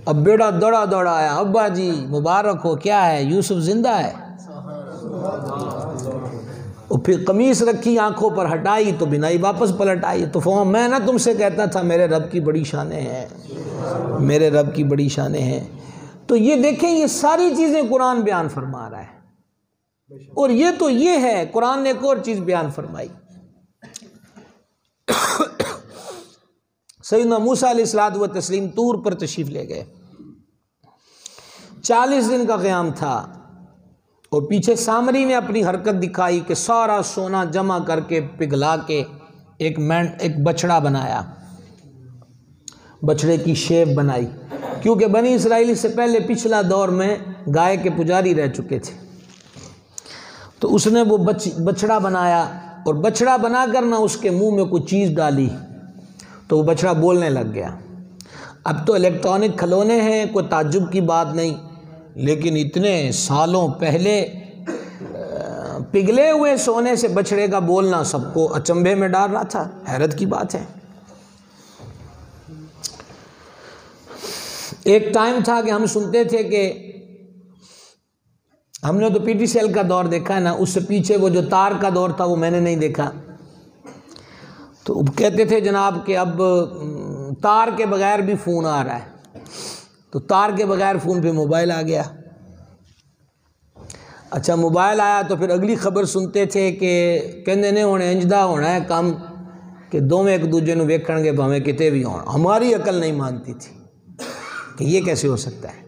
اب بیٹا دوڑا دوڑا آیا، ابا جی مبارک ہو، کیا ہے یوسف زندہ ہے؟ اور پھر قمیص رکھی، آنکھوں پر ہٹائی تو بینائی واپس پلٹ آئی۔ تو فرمایا میں نہ تم سے کہتا تھا میرے رب کی بڑی شانیں ہیں، میرے رب کی بڑی شانیں ہیں۔ تو یہ دیکھیں یہ ساری چیزیں قرآن بیان فرما رہا ہے، اور یہ تو یہ ہے، قرآن نے ایک اور چیز بیان فرمائی۔ سیدنا موسیٰ علیہ الصلوۃ والتسلیم طور پر تشریف لے گئے، 40 دن کا قیام تھا، اور پیچھے سامری نے اپنی حرکت دکھائی کہ سارا سونا جمع کر کے پگھلا کے ایک بچڑا بنایا، بچڑے کی شیپ بنائی، کیونکہ بنی اسرائیل سے پہلے پچھلا دور میں گائے کے پجاری رہ چکے تھے۔ تو اس نے وہ بچڑا بنایا، اور بچڑا بنا کر نہ اس کے منہ میں کوئی چیز ڈالی، تو وہ بچڑا بولنے لگ گیا۔ اب تو الیکٹرانک کھلونے ہیں، کوئی تعجب کی بات نہیں، لیکن اتنے سالوں پہلے پگھلے ہوئے سونے سے بچڑے کا بولنا سب کو اچنبھے میں ڈال رہا تھا، حیرت کی بات ہے۔ ایک ٹائم تھا کہ ہم سنتے تھے کہ ہم نے تو پی ٹی سی ایل کا دور دیکھا ہے نا، اس سے پیچھے وہ جو تار کا دور تھا وہ میں نے نہیں دیکھا، تو کہتے تھے جناب کہ اب تار کے بغیر بھی فون آ رہا ہے، تو تار کے بغیر فون پہ موبائل آ گیا۔ اچھا موبائل آیا تو پھر اگلی خبر سنتے تھے کہ کہندے نے ہونے انجدہ ہونا ہے کام کہ دونوں ایک دوجے نو ویکھن گے بھاویں کتے بھی ہون۔ ہماری عقل نہیں مانتی تھی کہ یہ کیسے ہو سکتا ہے،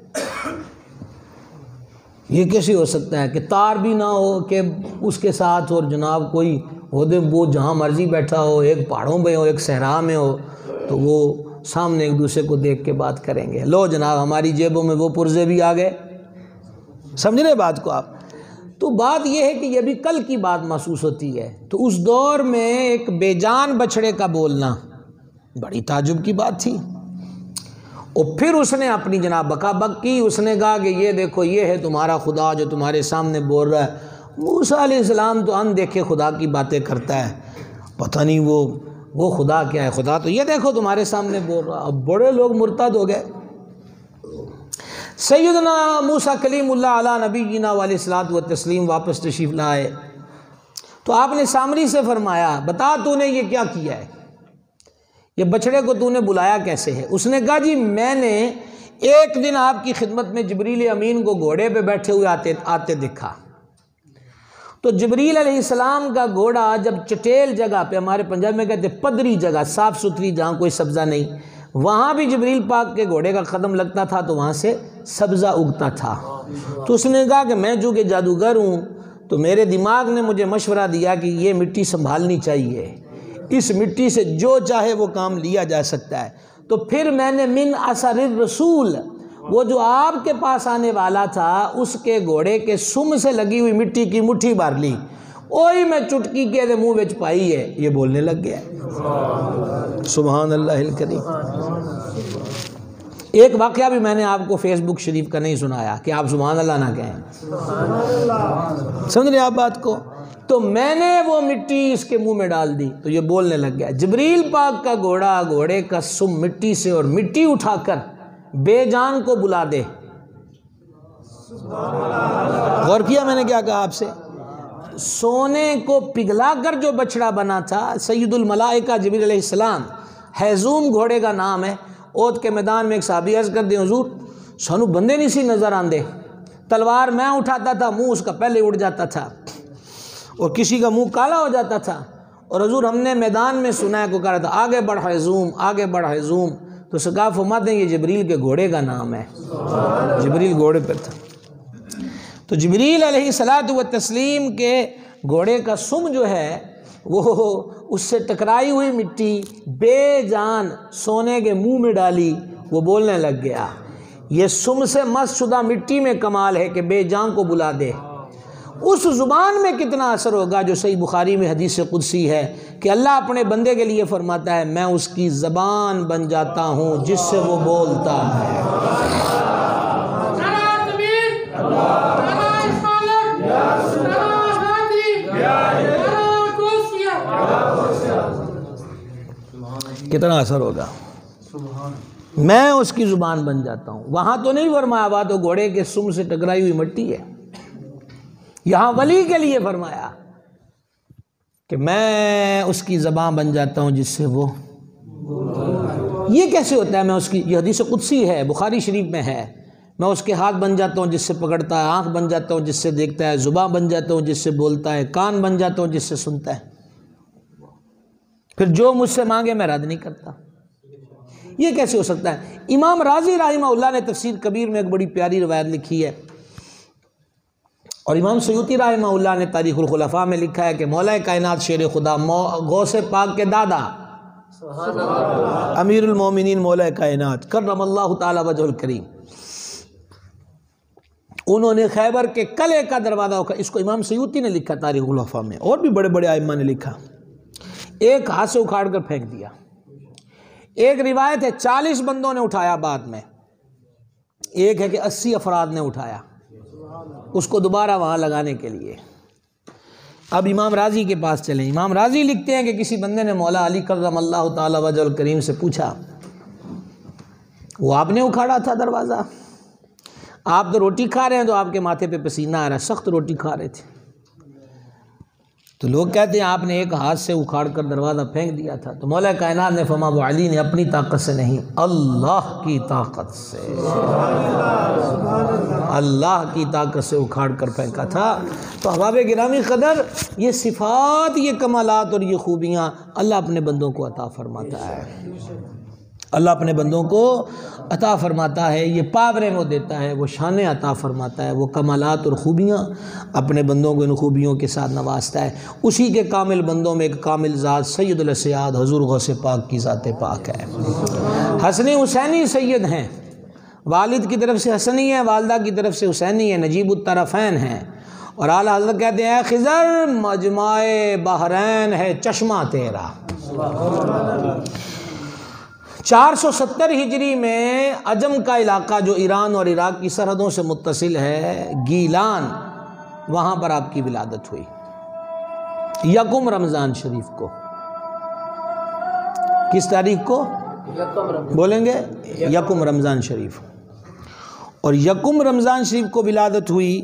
یہ کیسے ہو سکتا ہے کہ تار بھی نہ ہو کہ اس کے ساتھ اور جناب کوئی ہو دے، وہ جہاں مرضی بیٹھا ہو، ایک پہاڑوں میں ہو ایک صحرا میں ہو، تو وہ سامنے ایک دوسرے کو دیکھ کے بات کریں گے۔ لو جناب ہماری جیبوں میں وہ پرزے بھی آ گئے، سمجھ رہے بات کو آپ؟ تو بات یہ ہے کہ یہ بھی کل کی بات محسوس ہوتی ہے۔ تو اس دور میں ایک بے جان بچھڑے کا بولنا بڑی تعجب کی بات تھی، اور پھر اس نے اپنی جناب بکا بک کی، اس نے کہا کہ یہ دیکھو یہ ہے تمہارا خدا جو تمہارے سامنے بول رہا ہے۔ موسیٰ علیہ السلام تو ان دیکھے خدا کی باتیں کرتا ہے، پتہ نہیں وہ خدا کیا ہے، خدا تو یہ دیکھو تمہارے سامنے بول رہا۔ اب بڑے لوگ مرتد ہو گئے۔ سیدنا موسیٰ کلیم اللہ علیہ نبینا علیہ الصلوۃ والتسلیم واپس تشریف لائے، تو آپ نے سامری سے فرمایا بتا تو نے یہ کیا کیا ہے، یہ بچڑے کو تو نے بلایا کیسے ہے؟ اس نے کہا جی میں نے ایک دن آپ کی خدمت میں جبریل امین کو گھوڑے پہ بیٹھے ہوئے آتے دیکھا، تو جبریل علیہ السلام کا گھوڑا جب چٹیل جگہ پہ، ہمارے پنجاب میں کہتے پدری جگہ، صاف ستھری جہاں کوئی سبزہ نہیں، وہاں بھی جبریل پاک کے گھوڑے کا قدم لگتا تھا تو وہاں سے سبزہ اگتا تھا۔ تو اس نے کہا کہ میں چونکہ جادوگر ہوں تو میرے دماغ نے مجھے مشورہ دیا کہ یہ مٹی سنبھالنی چاہیے، اس مٹی سے جو چاہے وہ کام لیا جا سکتا ہے۔ تو پھر میں نے من اثر الرسول، وہ جو آپ کے پاس آنے والا تھا اس کے گھوڑے کے سم سے لگی ہوئی مٹی کی مٹھی بھر لی، وہی میں چٹکی کے دے منہ وچ پائی ہے، یہ بولنے لگ گیا۔ سبحان اللہ الکریم۔ ایک واقعہ بھی میں نے آپ کو فیس بک شریف کا نہیں سنایا کہ آپ سبحان اللہ نہ کہیں، سمجھ رہے آپ بات کو؟ تو میں نے وہ مٹی اس کے منہ میں ڈال دی تو یہ بولنے لگ گیا۔ جبریل پاک کا گھوڑا گھوڑے کا سم مٹی سے اور مٹی اٹھا کر بے جان کو بلا دے۔ غور کیا میں نے کیا کہا آپ سے؟ سونے کو پگھلا کر جو بچڑا بنا تھا سید الملائکہ جبریل علیہ السلام، حیزوم گھوڑے کا نام ہے۔ اوت کے میدان میں ایک صحابی عرض کر دیں حضور سانو بندے نہیں سی نظر آندے، تلوار میں اٹھاتا تھا منہ اس کا پہلے اڑ جاتا تھا اور کسی کا منہ کالا ہو جاتا تھا، اور حضور ہم نے میدان میں سنا ہے کو کہہ رہا تھا آگے بڑھ حیزوم آگے بڑھ حیزوم، تو سکاف فرماتے ہیں یہ جبریل کے گھوڑے کا نام ہے، جبریل گھوڑے پر تھا۔ تو جبریل علیہ الصلوۃ والتسلیم کے گھوڑے کا سم جو ہے وہ اس سے ٹکرائی ہوئی مٹی بے جان سونے کے منہ میں ڈالی، وہ بولنے لگ گیا۔ یہ سم سے مس شدہ مٹی میں کمال ہے کہ بے جان کو بلا دے۔ اس زبان میں کتنا اثر ہوگا جو صحیح بخاری میں حدیث قدسی ہے کہ اللہ اپنے بندے کے لیے فرماتا ہے میں اس کی زبان بن جاتا ہوں جس سے وہ بولتا ہے۔ کتنا اثر ہوگا، میں اس کی زبان بن جاتا ہوں۔ وہاں تو نہیں فرمایا بات وہ گھوڑے کے سم سے ٹکرائی ہوئی مٹی ہے، یہاں ولی کے لیے فرمایا کہ میں اس کی زبان بن جاتا ہوں جس سے وہ، یہ کیسے ہوتا ہے؟ میں اس کی، یہ حدیث قدسی ہے بخاری شریف میں ہے، میں اس کے ہاتھ بن جاتا ہوں جس سے پکڑتا ہے، آنکھ بن جاتا ہوں جس سے دیکھتا ہے، زبان بن جاتا ہوں جس سے بولتا ہے، کان بن جاتا ہوں جس سے سنتا ہے، پھر جو مجھ سے مانگے میں رد نہیں کرتا۔ یہ کیسے ہو سکتا ہے؟ امام راضی رحمہ اللہ نے تفسیر کبیر میں ایک بڑی پیاری روایت لکھی ہے، اور امام سیوطی رحمہ اللہ نے تاریخ الخلفاء میں لکھا ہے کہ مولا کائنات شیر خدا غوث پاک کے دادا امیر المومنین مولا کائنات کرم اللہ تعالی وجہ الکریم، انہوں نے خیبر کے قلعے کا دروازہ، اس کو امام سیوطی نے لکھا تاریخ الخلفاء میں، اور بھی بڑے بڑے ائمہ نے لکھا، ایک ہاتھ سے اکھاڑ کر پھینک دیا۔ ایک روایت ہے 40 بندوں نے اٹھایا بعد میں، ایک ہے کہ 80 افراد نے اٹھایا اس کو دوبارہ وہاں لگانے کے لیے۔ اب امام راضی کے پاس چلیں، امام راضی لکھتے ہیں کہ کسی بندے نے مولا علی کرم اللہ تعالی وجہ الکریم سے پوچھا وہ آپ نے اکھاڑا تھا دروازہ. آپ تو روٹی کھا رہے ہیں تو آپ کے ماتھے پہ پسینہ آ رہا ہے، سخت روٹی کھا رہے تھے. تو لوگ کہتے ہیں آپ نے ایک ہاتھ سے اکھاڑ کر دروازہ پھینک دیا تھا. تو مولا کائنات نے فرمایا ابو علی نے اپنی طاقت سے نہیں، اللہ کی طاقت سے، اللہ کی طاقت سے اکھاڑ کر پھینکا تھا. تو احباب گرامی قدر، یہ صفات، یہ کمالات اور یہ خوبیاں اللہ اپنے بندوں کو عطا فرماتا ہے. اللہ اپنے بندوں کو عطا فرماتا ہے، یہ پاوریں وہ دیتا ہے، وہ شانیں عطا فرماتا ہے، وہ کمالات اور خوبیاں اپنے بندوں کو ان خوبیوں کے ساتھ نوازتا ہے. اسی کے کامل بندوں میں ایک کامل ذات سید الاسیاد حضور غوث پاک کی ذات پاک ہے. حسنی حسینی سید ہیں، والد کی طرف سے حسنی ہے، والدہ کی طرف سے حسینی ہے، نجیب الطرفین ہیں. اور اعلیٰ حضرت کہتے ہیں اے خضر مجمع بحرین ہے چشمہ تیرا. 470 ہجری میں عجم کا علاقہ جو ایران اور عراق کی سرحدوں سے متصل ہے، گیلان، وہاں پر آپ کی ولادت ہوئی 1 رمضان شریف کو. کس تاریخ کو بولیں گے؟ 1 رمضان شریف. اور 1 رمضان شریف کو ولادت ہوئی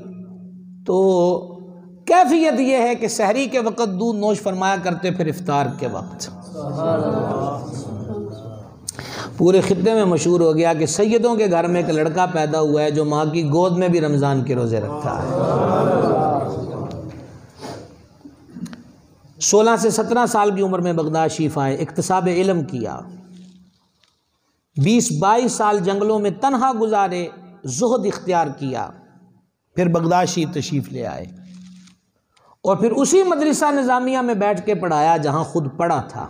تو کیفیت یہ ہے کہ سحری کے وقت دودھ نوش فرمایا کرتے، پھر افطار کے وقت. پورے خطے میں مشہور ہو گیا کہ سیدوں کے گھر میں ایک لڑکا پیدا ہوا ہے جو ماں کی گود میں بھی رمضان کے روزے رکھتا ہے. 16 سے 17 سال کی عمر میں بغداد شریف آئے، اکتساب علم کیا، 20-22 سال جنگلوں میں تنہا گزارے، زہد اختیار کیا، پھر بغداد شریف تشریف لے آئے اور پھر اسی مدرسہ نظامیہ میں بیٹھ کے پڑھایا جہاں خود پڑھا تھا.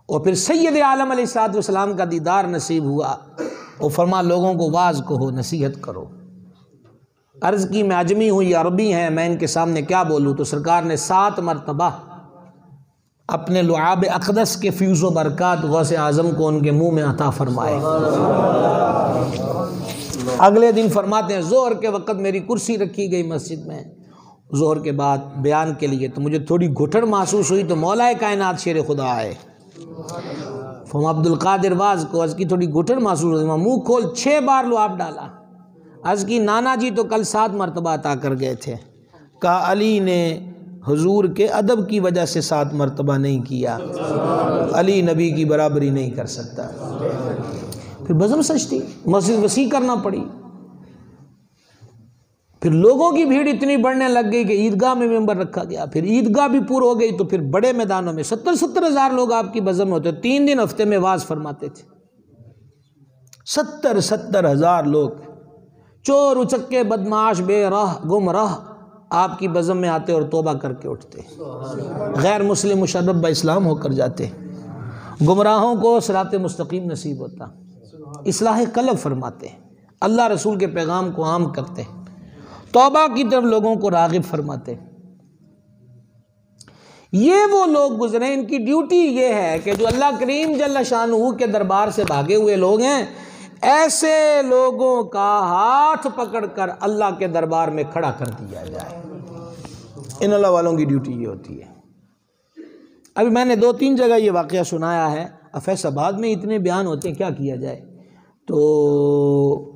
اور پھر سید عالم علیہ السلام کا دیدار نصیب ہوا. وہ فرما لوگوں کو واعظ کہو، نصیحت کرو. عرض کی میں عجمی ہوں، یہ عربی ہیں، میں ان کے سامنے کیا بولوں؟ تو سرکار نے 7 مرتبہ اپنے لعاب اقدس کے فیوز و برکات غوث اعظم کو ان کے منہ میں عطا فرمائے. اگلے دن فرماتے ہیں ظہر کے وقت میری کرسی رکھی گئی مسجد میں، ظہر کے بعد بیان کے لیے، تو مجھے تھوڑی گھٹن محسوس ہوئی تو مولا کائنات شیر خدا آئے. فرما عبد القادر واز کو عرض کی تھوڑی گھٹن محسوس ہوئی، منہ کھول 6 بار لعاب ڈالا. عرض کی نانا جی تو کل 7 مرتبہ عطا کر گئے تھے. کہا علی نے حضور کے ادب کی وجہ سے 7 مرتبہ نہیں کیا، علی نبی کی برابری نہیں کر سکتا. پھر بزم سجتی، مسجد وسیع کرنا پڑی. پھر لوگوں کی بھیڑ اتنی بڑھنے لگ گئی کہ عیدگاہ میں ممبر رکھا گیا. پھر عیدگاہ بھی پور ہو گئی تو پھر بڑے میدانوں میں 70 ہزار لوگ آپ کی بزم ہوتے. 3 دن ہفتے میں واز فرماتے تھے. 70 ہزار لوگ، چور اچکے بدمعاش بے راہ گمراہ آپ کی بزم میں آتے اور توبہ کر کے اٹھتے، غیر مسلم مشرب با اسلام ہو کر جاتے، گمراہوں کو صراط مستقیم نصیب ہوتا، اصلاح قلب فرماتے، اللہ رسول کے پیغام کو عام کرتے، توبہ کی طرف لوگوں کو راغب فرماتے. یہ وہ لوگ گزرے، ان کی ڈیوٹی یہ ہے کہ جو اللہ کریم جل شانہ کے دربار سے بھاگے ہوئے لوگ ہیں، ایسے لوگوں کا ہاتھ پکڑ کر اللہ کے دربار میں کھڑا کر دیا جائے. ان اللہ والوں کی ڈیوٹی یہ ہوتی ہے. ابھی میں نے 2-3 جگہ یہ واقعہ سنایا ہے. فیصل آباد میں اتنے بیان ہوتے ہیں، کیا کیا جائے. تو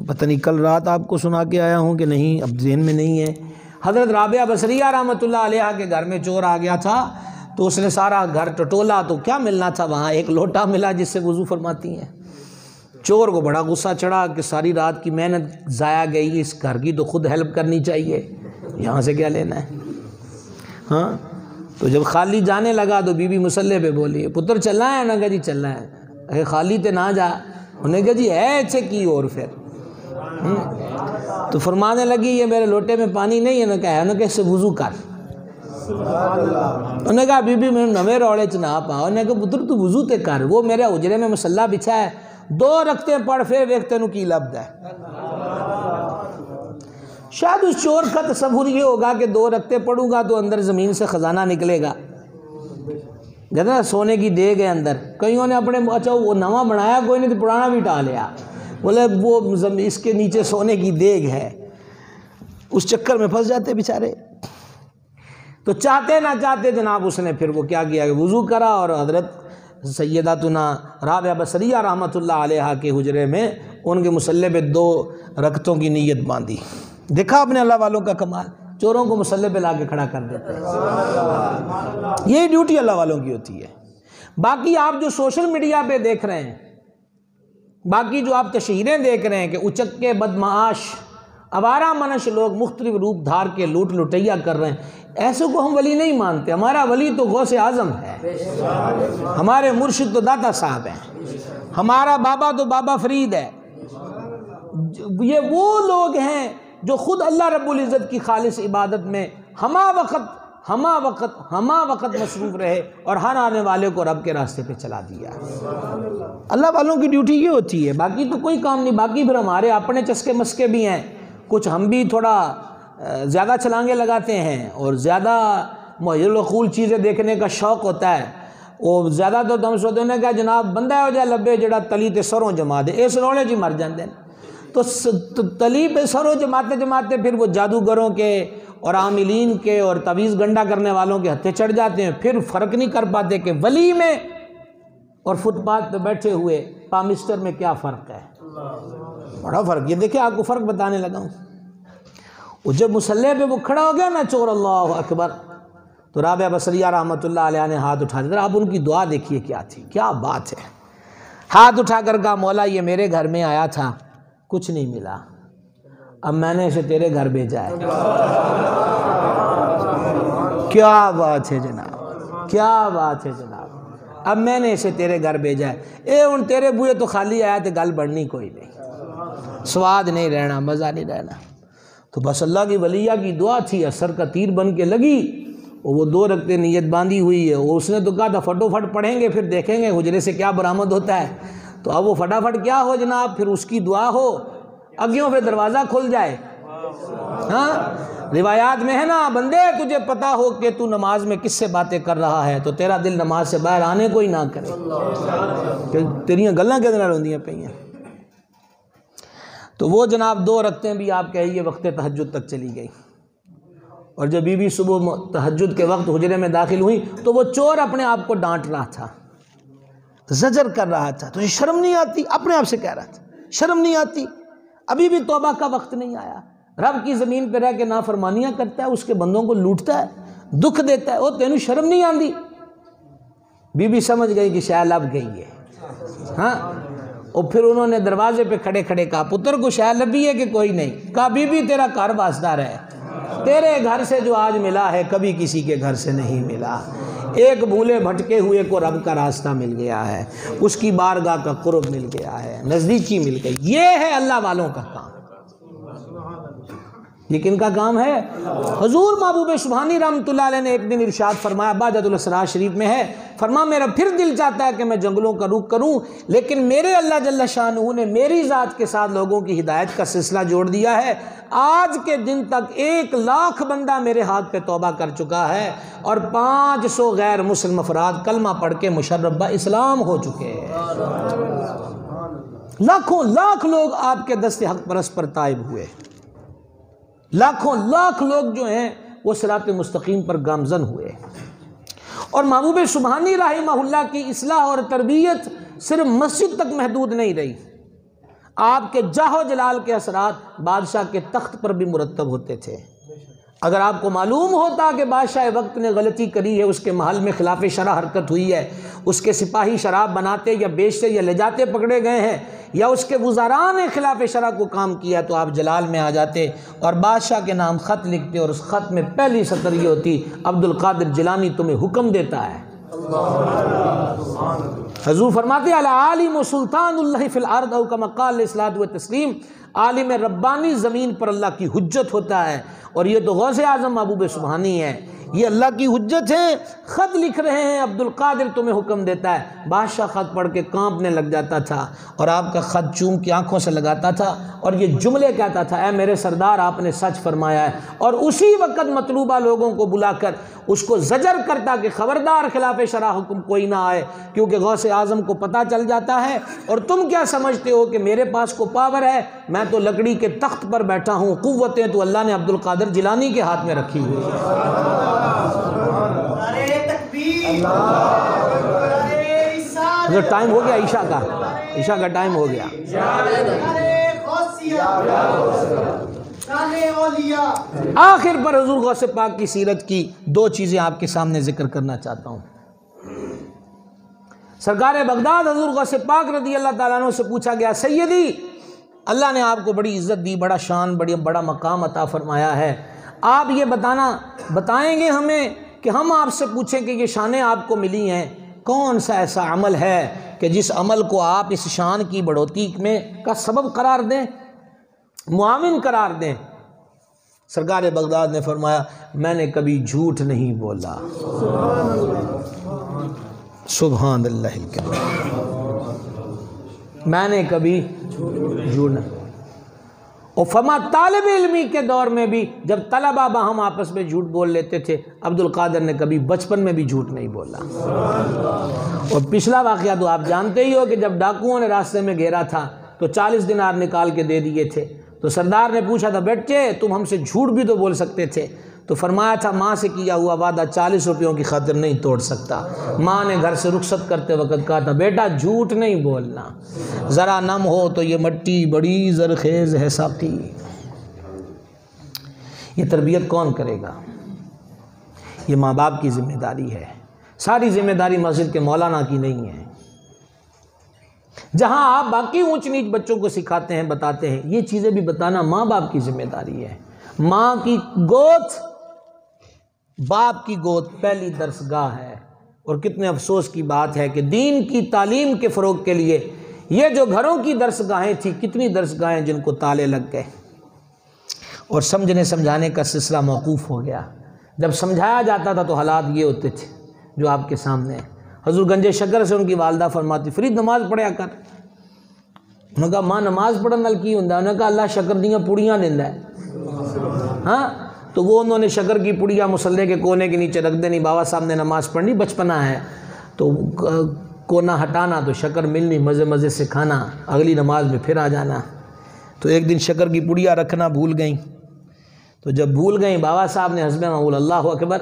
پتہ نہیں کل رات آپ کو سنا کے آیا ہوں کہ نہیں، اب ذہن میں نہیں ہے. حضرت رابعہ بصریہ رحمۃ اللہ علیہ کے گھر میں چور آ گیا تھا تو اس نے سارا گھر ٹٹولا. تو کیا ملنا تھا وہاں؟ ایک لوٹا ملا جس سے وضو فرماتی ہیں. چور کو بڑا غصہ چڑھا کہ ساری رات کی محنت ضائع گئی، اس گھر کی تو خود ہیلپ کرنی چاہیے، یہاں سے کیا لینا ہے. ہاں، تو جب خالی جانے لگا تو بی بی مسلح پہ بولی پتر چلنا ہے؟ نہ کہ جی چلنا ہے. اے خالی تے نہ جا. انہوں نے کہا جی ہے اچھے کی. اور پھر تو فرمانے لگی یہ میرے لوٹے میں پانی نہیں ہے. انہوں نے کہا ہے، انہوں نے کہا اس سے وضو کر. انہوں نے کہا بی بی میں نویں روڑے چ نہ پا. انہوں نے کہا پتر تو وضو تے کر، وہ میرے حجرے میں مسلح بچھا ہے، 2 رکھتے پڑھ پھر ویکھ تینوں کی لبد ہے. شاید اس چور کا تصور یہ ہوگا کہ 2 رکھتے پڑھوں گا تو اندر زمین سے خزانہ نکلے گا. کہتے سونے کی دیگ ہے اندر. کئیوں نے اپنے اچھا وہ نواں بنایا کوئی نہیں تو پرانا بھی ٹا لیا، بولے وہ اس کے نیچے سونے کی دیگ ہے. اس چکر میں پھنس جاتے بیچارے. تو چاہتے نہ چاہتے جناب اس نے پھر وہ کیا کیا کہ وضو کرا اور حضرت سیداتنا رابعہ بصریہ رحمۃ اللہ علیہا کے حجرے میں ان کے مصلی پہ 2 رکعتوں کی نیت باندھی. دیکھا اپنے اللہ والوں کا کمال، چوروں کو مصلی پہ لا کے کھڑا کر دیتے ہیں. یہی ڈیوٹی اللہ والوں کی ہوتی ہے. باقی آپ جو سوشل میڈیا پہ دیکھ رہے ہیں، باقی جو آپ تشہیریں دیکھ رہے ہیں کہ اچکے بدمعاش آوارہ منش لوگ مختلف روپ دھار کے لوٹ لٹیا کر رہے ہیں، ایسے کو ہم ولی نہیں مانتے. ہمارا ولی تو غوث اعظم ہے، ہمارے مرشد تو داتا صاحب ہیں، ہمارا بابا تو بابا فرید ہے. یہ وہ لوگ ہیں جو خود اللہ رب العزت کی خالص عبادت میں ہمہ وقت مصروف رہے اور ہر آنے والے کو رب کے راستے پہ چلا دیا. اللہ والوں کی ڈیوٹی یہ ہوتی ہے، باقی تو کوئی کام نہیں. باقی پھر ہمارے اپنے چسکے مسکے بھی ہیں، کچھ ہم بھی تھوڑا زیادہ چھلانگیں لگاتے ہیں اور زیادہ محل العقول چیزیں دیکھنے کا شوق ہوتا ہے. وہ زیادہ تو ہم سوچتے ہیں کہ جناب بندہ ہو جائے لبے جڑا تلی تے سروں جما دے، اس روڑے جی مر جاندے ہیں. تو تلی پہ سروں جماتے پھر وہ جادوگروں کے اور عاملین کے اور تعویذ گنڈا کرنے والوں کے ہتھے چڑھ جاتے ہیں. پھر فرق نہیں کر پاتے کہ ولی میں اور فٹ پاتھ پہ بیٹھے ہوئے پامسٹر میں کیا فرق ہے. بڑا فرق. یہ دیکھیں آپ کو فرق بتانے لگا ہوں. وہ جب مصلی پہ وہ کھڑا ہو گیا نا چور اللہ اکبر، تو رابعہ بصریہ رحمۃ اللہ علیہ نے ہاتھ اٹھا دیا. آپ ان کی دعا دیکھیے کیا تھی، کیا بات ہے. ہاتھ اٹھا کر کہا مولا یہ میرے گھر میں آیا تھا، کچھ نہیں ملا، اب میں نے اسے تیرے گھر بھیجا ہے. کیا بات ہے جناب، کیا بات ہے جناب. اب میں نے اسے تیرے گھر بھیجا ہے. ان تیرے بوئے تو خالی آیا تھے، گل بڑھنی کوئی نہیں، سواد نہیں رہنا، مزہ نہیں رہنا. تو بس اللہ کی ولیہ کی دعا تھی، اثر کا تیر بن کے لگی. وہ 2 رکعتیں نیت باندھی ہوئی ہے. اس نے تو کہا تھا فٹوفٹ پڑھیں گے پھر دیکھیں گے حجرے سے کیا برآمد ہوتا ہے. تو اب وہ فٹافٹ کیا ہو جناب، پھر اس کی دعا ہو، اگیوں پہ دروازہ کھل جائے. ہاں روایات میں ہے نا، بندے تجھے پتا ہو کہ تو نماز میں کس سے باتیں کر رہا ہے تو تیرا دل نماز سے باہر آنے کو ہی نہ کرے، کہ تیریاں گلاں کے دن روندیاں پئی ہیں. تو وہ جناب 2 رکعتیں بھی آپ کہیے وقت تہجد تک چلی گئی. اور جب بی بی صبح تہجد کے وقت حجرے میں داخل ہوئی تو وہ چور اپنے آپ کو ڈانٹ رہا تھا، زجر کر رہا تھا. تجھے شرم نہیں آتی؟ اپنے آپ سے کہہ رہا تھا، شرم نہیں آتی؟ ابھی بھی توبہ کا وقت نہیں آیا. رب کی زمین پہ رہ کے نافرمانیاں کرتا ہے، اس کے بندوں کو لوٹتا ہے، دکھ دیتا ہے. وہ تینوں شرم نہیں آندی؟ بی بی سمجھ گئی کہ شاید اب گئی ہے. ہاں اور پھر انہوں نے دروازے پہ کھڑے کھڑے کہا پتر کو شاید لبی ہے کہ کوئی نہیں. کہا بی بی تیرا گھر واسدار ہے، تیرے گھر سے جو آج ملا ہے کبھی کسی کے گھر سے نہیں ملا. ایک بھولے بھٹکے ہوئے کو رب کا راستہ مل گیا ہے، اس کی بارگاہ کا قرب مل گیا ہے، نزدیکی مل گئی. یہ ہے اللہ والوں کا کام. یہ کن کا کام ہے؟ حضور محبوب سبحانی رحمۃ اللہ علیہ نے ایک دن ارشاد فرمایا، بہجت الاسرار شریف میں ہے، فرما میرا پھر دل چاہتا ہے کہ میں جنگلوں کا رخ کروں، لیکن میرے اللہ جل شانہ نے میری ذات کے ساتھ لوگوں کی ہدایت کا سلسلہ جوڑ دیا ہے. آج کے دن تک 1,00,000 بندہ میرے ہاتھ پہ توبہ کر چکا ہے اور 500 غیر مسلم افراد کلمہ پڑھ کے مشرب اسلام ہو چکے ہیں. لاکھوں لاکھ لوگ آپ کے دست حق پرست پر تائب ہوئے. لاکھوں لاکھ لوگ جو ہیں وہ صراط مستقیم پر گامزن ہوئے. اور محبوب سبحانی رحمہ اللہ کی اصلاح اور تربیت صرف مسجد تک محدود نہیں رہی. آپ کے جاہ و جلال کے اثرات بادشاہ کے تخت پر بھی مرتب ہوتے تھے. اگر آپ کو معلوم ہوتا کہ بادشاہ وقت نے غلطی کری ہے، اس کے محل میں خلاف شرع حرکت ہوئی ہے، اس کے سپاہی شراب بناتے یا بیچتے یا لے جاتے پکڑے گئے ہیں، یا اس کے وزراء نے خلاف شرع کو کام کیا، تو آپ جلال میں آ جاتے اور بادشاہ کے نام خط لکھتے اور اس خط میں پہلی سطر یہ ہوتی، عبد القادر جیلانی تمہیں حکم دیتا ہے. حضور فرماتے علی عالم سلطان اللہ فی الارض او کما قال علیہ الصلوۃ والتسلیم، عالم ربانی زمین پر اللہ کی حجت ہوتا ہے. اور یہ تو غوث اعظم محبوب سبحانی ہے، یہ اللہ کی حجت ہے. خط لکھ رہے ہیں، عبد القادر تمہیں حکم دیتا ہے. بادشاہ خط پڑھ کے کانپنے لگ جاتا تھا اور آپ کا خط چوم کے آنکھوں سے لگاتا تھا اور یہ جملے کہتا تھا، اے میرے سردار آپ نے سچ فرمایا ہے. اور اسی وقت مطلوبہ لوگوں کو بلا کر اس کو زجر کرتا کہ خبردار خلاف شرع حکم کوئی نہ آئے، کیونکہ غوث اعظم کو پتہ چل جاتا ہے. اور تم کیا سمجھتے ہو کہ میرے پاس کو پاور ہے؟ میں تو لکڑی کے تخت پر بیٹھا ہوں، قوتیں تو اللہ نے عبد القادر جیلانی کے ہاتھ میں رکھی ہوئی ہے. تو ٹائم ہو گیا عشاء کا، عشاء کا ٹائم ہو گیا۔ آخر پر حضور غوث پاک کی سیرت کی دو چیزیں آپ کے سامنے ذکر کرنا چاہتا ہوں۔ سرکار بغداد حضور غوث پاک رضی اللہ تعالیٰ عنہ سے پوچھا گیا، سیدی اللہ نے آپ کو بڑی عزت دی، بڑا شان، بڑا مقام عطا فرمایا ہے، آپ یہ بتائیں گے ہمیں کہ ہم آپ سے پوچھیں کہ یہ شانیں آپ کو ملی ہیں، کون سا ایسا عمل ہے کہ جس عمل کو آپ اس شان کی بڑھوتی میں کا سبب قرار دیں، معاون قرار دیں؟ سرکار بغداد نے فرمایا، میں نے کبھی جھوٹ نہیں بولا۔ سبحان اللہ الکریم، میں نے کبھی جھوٹ نہیں۔ اور فرما طالب علمی کے دور میں بھی جب طلبہ باہم آپس میں جھوٹ بول لیتے تھے، عبد القادر نے کبھی بچپن میں بھی جھوٹ نہیں بولا۔ اور پچھلا واقعہ تو آپ جانتے ہی ہو کہ جب ڈاکوؤں نے راستے میں گھیرا تھا تو 40 دینار نکال کے دے دیے تھے، تو سردار نے پوچھا تھا، بیٹے تم ہم سے جھوٹ بھی تو بول سکتے تھے، تو فرمایا تھا ماں سے کیا ہوا وعدہ 40 روپیوں کی خاطر نہیں توڑ سکتا۔ ماں نے گھر سے رخصت کرتے وقت کہا تھا، بیٹا جھوٹ نہیں بولنا، ذرا نم ہو تو یہ مٹی بڑی زرخیز ہے ساقی۔ یہ تربیت کون کرے گا؟ یہ ماں باپ کی ذمہ داری ہے، ساری ذمہ داری مسجد کے مولانا کی نہیں ہے۔ جہاں آپ باقی اونچ نیچ بچوں کو سکھاتے ہیں، بتاتے ہیں، یہ چیزیں بھی بتانا ماں باپ کی ذمہ داری ہے۔ ماں کی گود، باپ کی گود پہلی درسگاہ ہے، اور کتنے افسوس کی بات ہے کہ دین کی تعلیم کے فروغ کے لیے یہ جو گھروں کی درسگاہیں تھیں، کتنی درسگاہیں جن کو تالے لگ گئے اور سمجھنے سمجھانے کا سلسلہ موقوف ہو گیا۔ جب سمجھایا جاتا تھا تو حالات یہ ہوتے تھے جو آپ کے سامنے ہیں۔ حضور گنج شکر سے ان کی والدہ فرماتی، فرید نماز پڑھیا کر۔ انہوں نے کہا ماں نماز پڑھن نال کی ہوندا؟ انہوں نے کہا اللہ شکر دیاں پوڑیاں دیندا ہے۔ ہاں تو وہ انہوں نے شکر کی پوڑیاں مصلے کے کونے کے نیچے رکھ دینی، بابا صاحب نے نماز پڑھنی، بچپنا ہے تو کونا ہٹانا تو شکر ملنی، مزے مزے سے کھانا، اگلی نماز میں پھر آ جانا۔ تو ایک دن شکر کی پوڑیاں رکھنا بھول گئیں، تو جب بھول گئیں بابا صاحب نے حسب معمول اللہ اکبر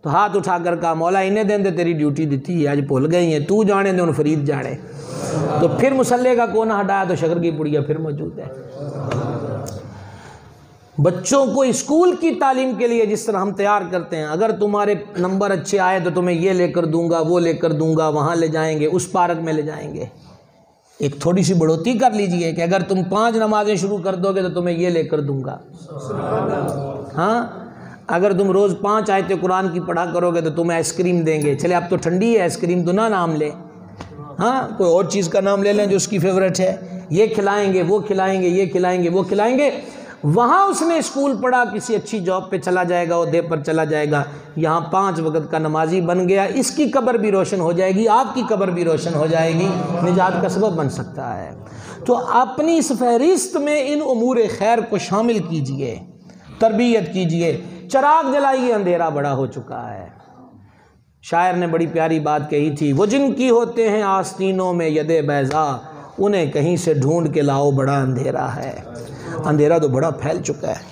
تو ہاتھ اٹھا کر کہا، مولا انہیں دن دے تیری ڈیوٹی دیتی ہے، آج بھول گئی ہیں، تو جانے دے ان فرید جانے۔ تو پھر مسلے کا کونا ہٹایا تو شکر کی پوڑیاں پھر موجود ہے۔ بچوں کو اسکول کی تعلیم کے لیے جس طرح ہم تیار کرتے ہیں، اگر تمہارے نمبر اچھے آئے تو تمہیں یہ لے کر دوں گا، وہ لے کر دوں گا، وہاں لے جائیں گے، اس پارک میں لے جائیں گے، ایک تھوڑی سی بڑھوتی کر لیجئے کہ اگر تم 5 نمازیں شروع کر دو گے تو تمہیں یہ لے کر دوں گا۔ ہاں اگر تم روز 5 آیتیں قرآن کی پڑھا کرو گے تو تمہیں آئس کریم دیں گے۔ چلے اب تو ٹھنڈی ہے، آئس کریم تو نہ نام لے، ہاں کوئی اور چیز کا نام لے لیں جو اس کی فیورٹ ہے، یہ کھلائیں گے، وہ کھلائیں گے، یہ کھلائیں گے، وہ کھلائیں گے۔ وہاں اس نے اسکول پڑھا، کسی اچھی جاب پہ چلا جائے گا، عہدے پر چلا جائے گا، یہاں 5 وقت کا نمازی بن گیا، اس کی قبر بھی روشن ہو جائے گی، آپ کی قبر بھی روشن ہو جائے گی، نجات کا سبب بن سکتا ہے۔ تو اپنی اس فہرست میں ان امور خیر کو شامل کیجئے، تربیت کیجئے۔ چراغ جلائیے، اندھیرا بڑا ہو چکا ہے۔ شاعر نے بڑی پیاری بات کہی تھی، وہ جن کی ہوتے ہیں آستینوں میں ید بیضا، انہیں کہیں سے ڈھونڈ کے لاؤ، بڑا اندھیرا ہے۔ اندھیرا تو بڑا پھیل چکا ہے،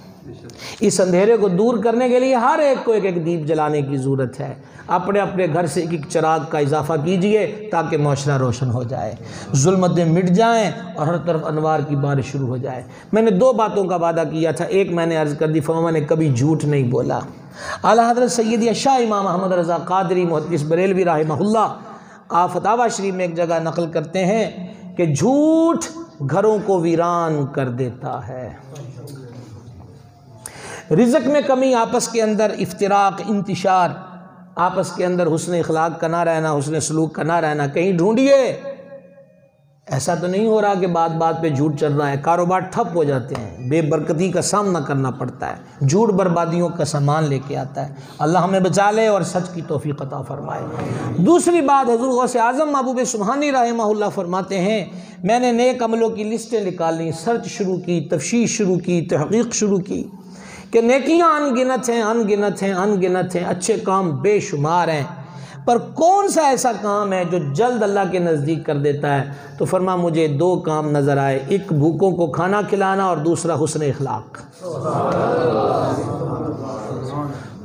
اس اندھیرے کو دور کرنے کے لیے ہر ایک کو ایک ایک دیپ جلانے کی ضرورت ہے۔ اپنے اپنے گھر سے ایک ایک چراغ کا اضافہ کیجئے تاکہ معاشرہ روشن ہو جائے، ظلمتیں مٹ جائیں اور ہر طرف انوار کی بارش شروع ہو جائے۔ میں نے 2 باتوں کا وعدہ کیا تھا، ایک میں نے عرض کر دی، فرمایا نے کبھی جھوٹ نہیں بولا۔ اعلیٰ حضرت سیدی شاہ امام احمد رضا قادری محدث بریلوی رحمہ اللہ، آپ فتاوی شریف میں ایک جگہ نقل کرتے ہیں کہ جھوٹ گھروں کو ویران کر دیتا ہے۔ رزق میں کمی، آپس کے اندر افتراق، انتشار، آپس کے اندر حسن اخلاق کا نہ رہنا، حسن سلوک کا نہ رہنا، کہیں ڈھونڈیے۔ ایسا تو نہیں ہو رہا کہ بات بات پہ جھوٹ چل رہا ہے، کاروبار ٹھپ ہو جاتے ہیں، بے برکتی کا سامنا کرنا پڑتا ہے، جھوٹ بربادیوں کا سامان لے کے آتا ہے۔ اللہ ہمیں بچا لے اور سچ کی توفیق عطا فرمائے۔ دوسری بات، حضور غوث اعظم محبوب سبحانی رحمہ اللہ فرماتے ہیں، میں نے نیک عملوں کی لسٹیں نکالی، سرچ شروع کی، تفتیش شروع کی، تحقیق شروع کی کہ نیکیاں ان گنت ہیں، ان گنت ہیں، ان گنت ہیں، اچھے کام بے شمار ہیں، پر کون سا ایسا کام ہے جو جلد اللہ کے نزدیک کر دیتا ہے؟ تو فرما مجھے 2 کام نظر آئے، ایک بھوکوں کو کھانا کھلانا اور دوسرا حسن اخلاق۔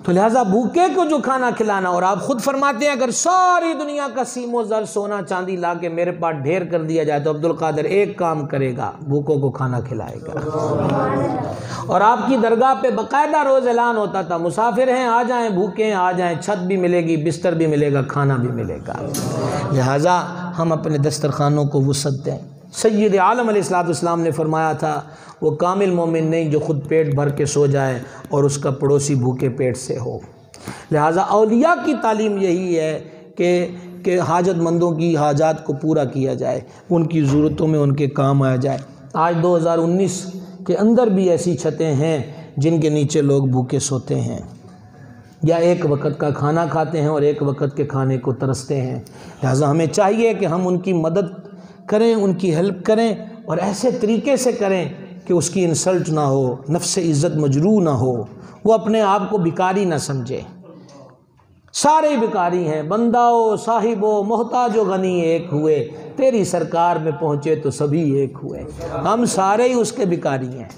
تو لہٰذا بھوکے کو جو کھانا کھلانا، اور آپ خود فرماتے ہیں اگر ساری دنیا کا سیم و زر سونا چاندی لا کے میرے پاس ڈھیر کر دیا جائے تو عبدالقادر ایک کام کرے گا، بھوکوں کو کھانا کھلائے گا۔ اور آپ کی درگاہ پہ باقاعدہ روز اعلان ہوتا تھا مسافر ہیں آ جائیں، بھوکے ہیں آ جائیں، چھت بھی ملے گی، بستر بھی ملے گا، کھانا بھی ملے گا۔ لہٰذا ہم اپنے دسترخوانوں کو وسعت دیں۔ سید عالم علیہ السلام نے فرمایا تھا وہ کامل مومن نہیں جو خود پیٹ بھر کے سو جائے اور اس کا پڑوسی بھوکے پیٹ سے ہو۔ لہٰذا اولیاء کی تعلیم یہی ہے کہ حاجت مندوں کی حاجات کو پورا کیا جائے، ان کی ضرورتوں میں ان کے کام آیا جائے۔ آج 2019 کے اندر بھی ایسی چھتیں ہیں جن کے نیچے لوگ بھوکے سوتے ہیں، یا ایک وقت کا کھانا کھاتے ہیں اور ایک وقت کے کھانے کو ترستے ہیں۔ لہٰذا ہمیں چاہیے کہ ہم ان کی مدد کریں، ان کی ہیلپ کریں، اور ایسے طریقے سے کریں کہ اس کی انسلٹ نہ ہو، نفس عزت مجروح نہ ہو، وہ اپنے آپ کو بھکاری نہ سمجھے۔ سارے بھکاری ہیں، بندہ و صاحب و محتاج و غنی ایک ہوئے، تیری سرکار میں پہنچے تو سبھی ایک ہوئے۔ ہم سارے ہی اس کے بھکاری ہیں۔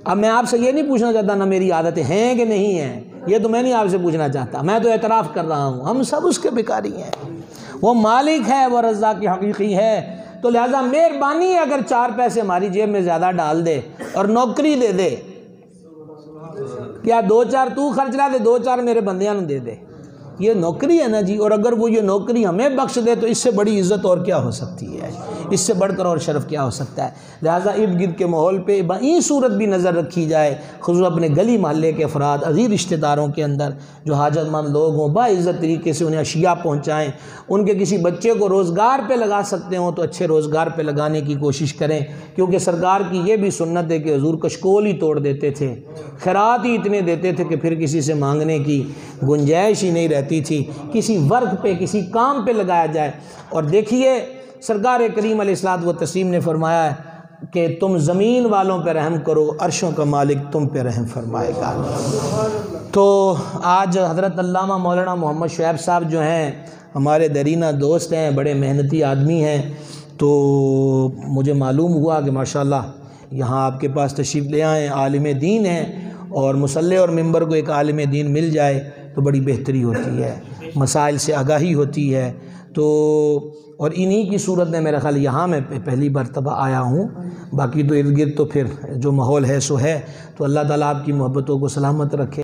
اب میں آپ سے یہ نہیں پوچھنا چاہتا نہ میری عادتیں ہیں کہ نہیں ہیں، یہ تو میں نہیں آپ سے پوچھنا چاہتا، میں تو اعتراف کر رہا ہوں ہم سب اس کے بھکاری ہیں۔ وہ مالک ہے، وہ رزاق حقیقی ہے، تو لہٰذا مہربانی اگر 4 پیسے ہماری جیب میں زیادہ ڈال دے اور نوکری دے دے، کیا 2-4 تو خرچ لا دے، 2-4 میرے بندیاں نوں دے دے، یہ نوکری ہے نا جی۔ اور اگر وہ یہ نوکری ہمیں بخش دے تو اس سے بڑی عزت اور کیا ہو سکتی ہے، اس سے بڑھ کر اور شرف کیا ہو سکتا ہے۔ لہٰذا ارد گرد کے ماحول پہ بئی صورت بھی نظر رکھی جائے، خصوصاً اپنے گلی محلے کے افراد، عزیز رشتہ داروں کے اندر جو حاجت مند لوگ ہوں، باعزت طریقے سے انہیں اشیاء پہنچائیں۔ ان کے کسی بچے کو روزگار پہ لگا سکتے ہوں تو اچھے روزگار پہ لگانے کی کوشش کریں، کیونکہ سرکار کی یہ بھی سنت ہے کہ حضور کشکول ہی توڑ دیتے تھے، خیرات ہی اتنے دیتے تھے کہ پھر کسی سے مانگنے کی گنجائش ہی نہیں رہتی تھی۔ کسی ورک پہ، کسی کام پہ لگایا جائے۔ اور دیکھیے سرکار کریم علیہ الصلوۃ والتسلیم نے فرمایا ہے کہ تم زمین والوں پہ رحم کرو، عرشوں کا مالک تم پہ رحم فرمائے گا۔ تو آج حضرت علامہ مولانا محمد شعیب صاحب جو ہیں ہمارے درینہ دوست ہیں، بڑے محنتی آدمی ہیں، تو مجھے معلوم ہوا کہ ماشاءاللہ یہاں آپ کے پاس تشریف لے آئیں، عالم دین ہیں، اور مصلی اور ممبر کو ایک عالم دین مل جائے تو بڑی بہتری ہوتی ہے، مسائل سے آگاہی ہوتی ہے۔ تو اور انہی کی صورت میں میرا خیال یہاں میں پہلی مرتبہ آیا ہوں، باقی تو ارد گرد تو پھر جو ماحول ہے سو ہے۔ تو اللہ تعالیٰ آپ کی محبتوں کو سلامت رکھے۔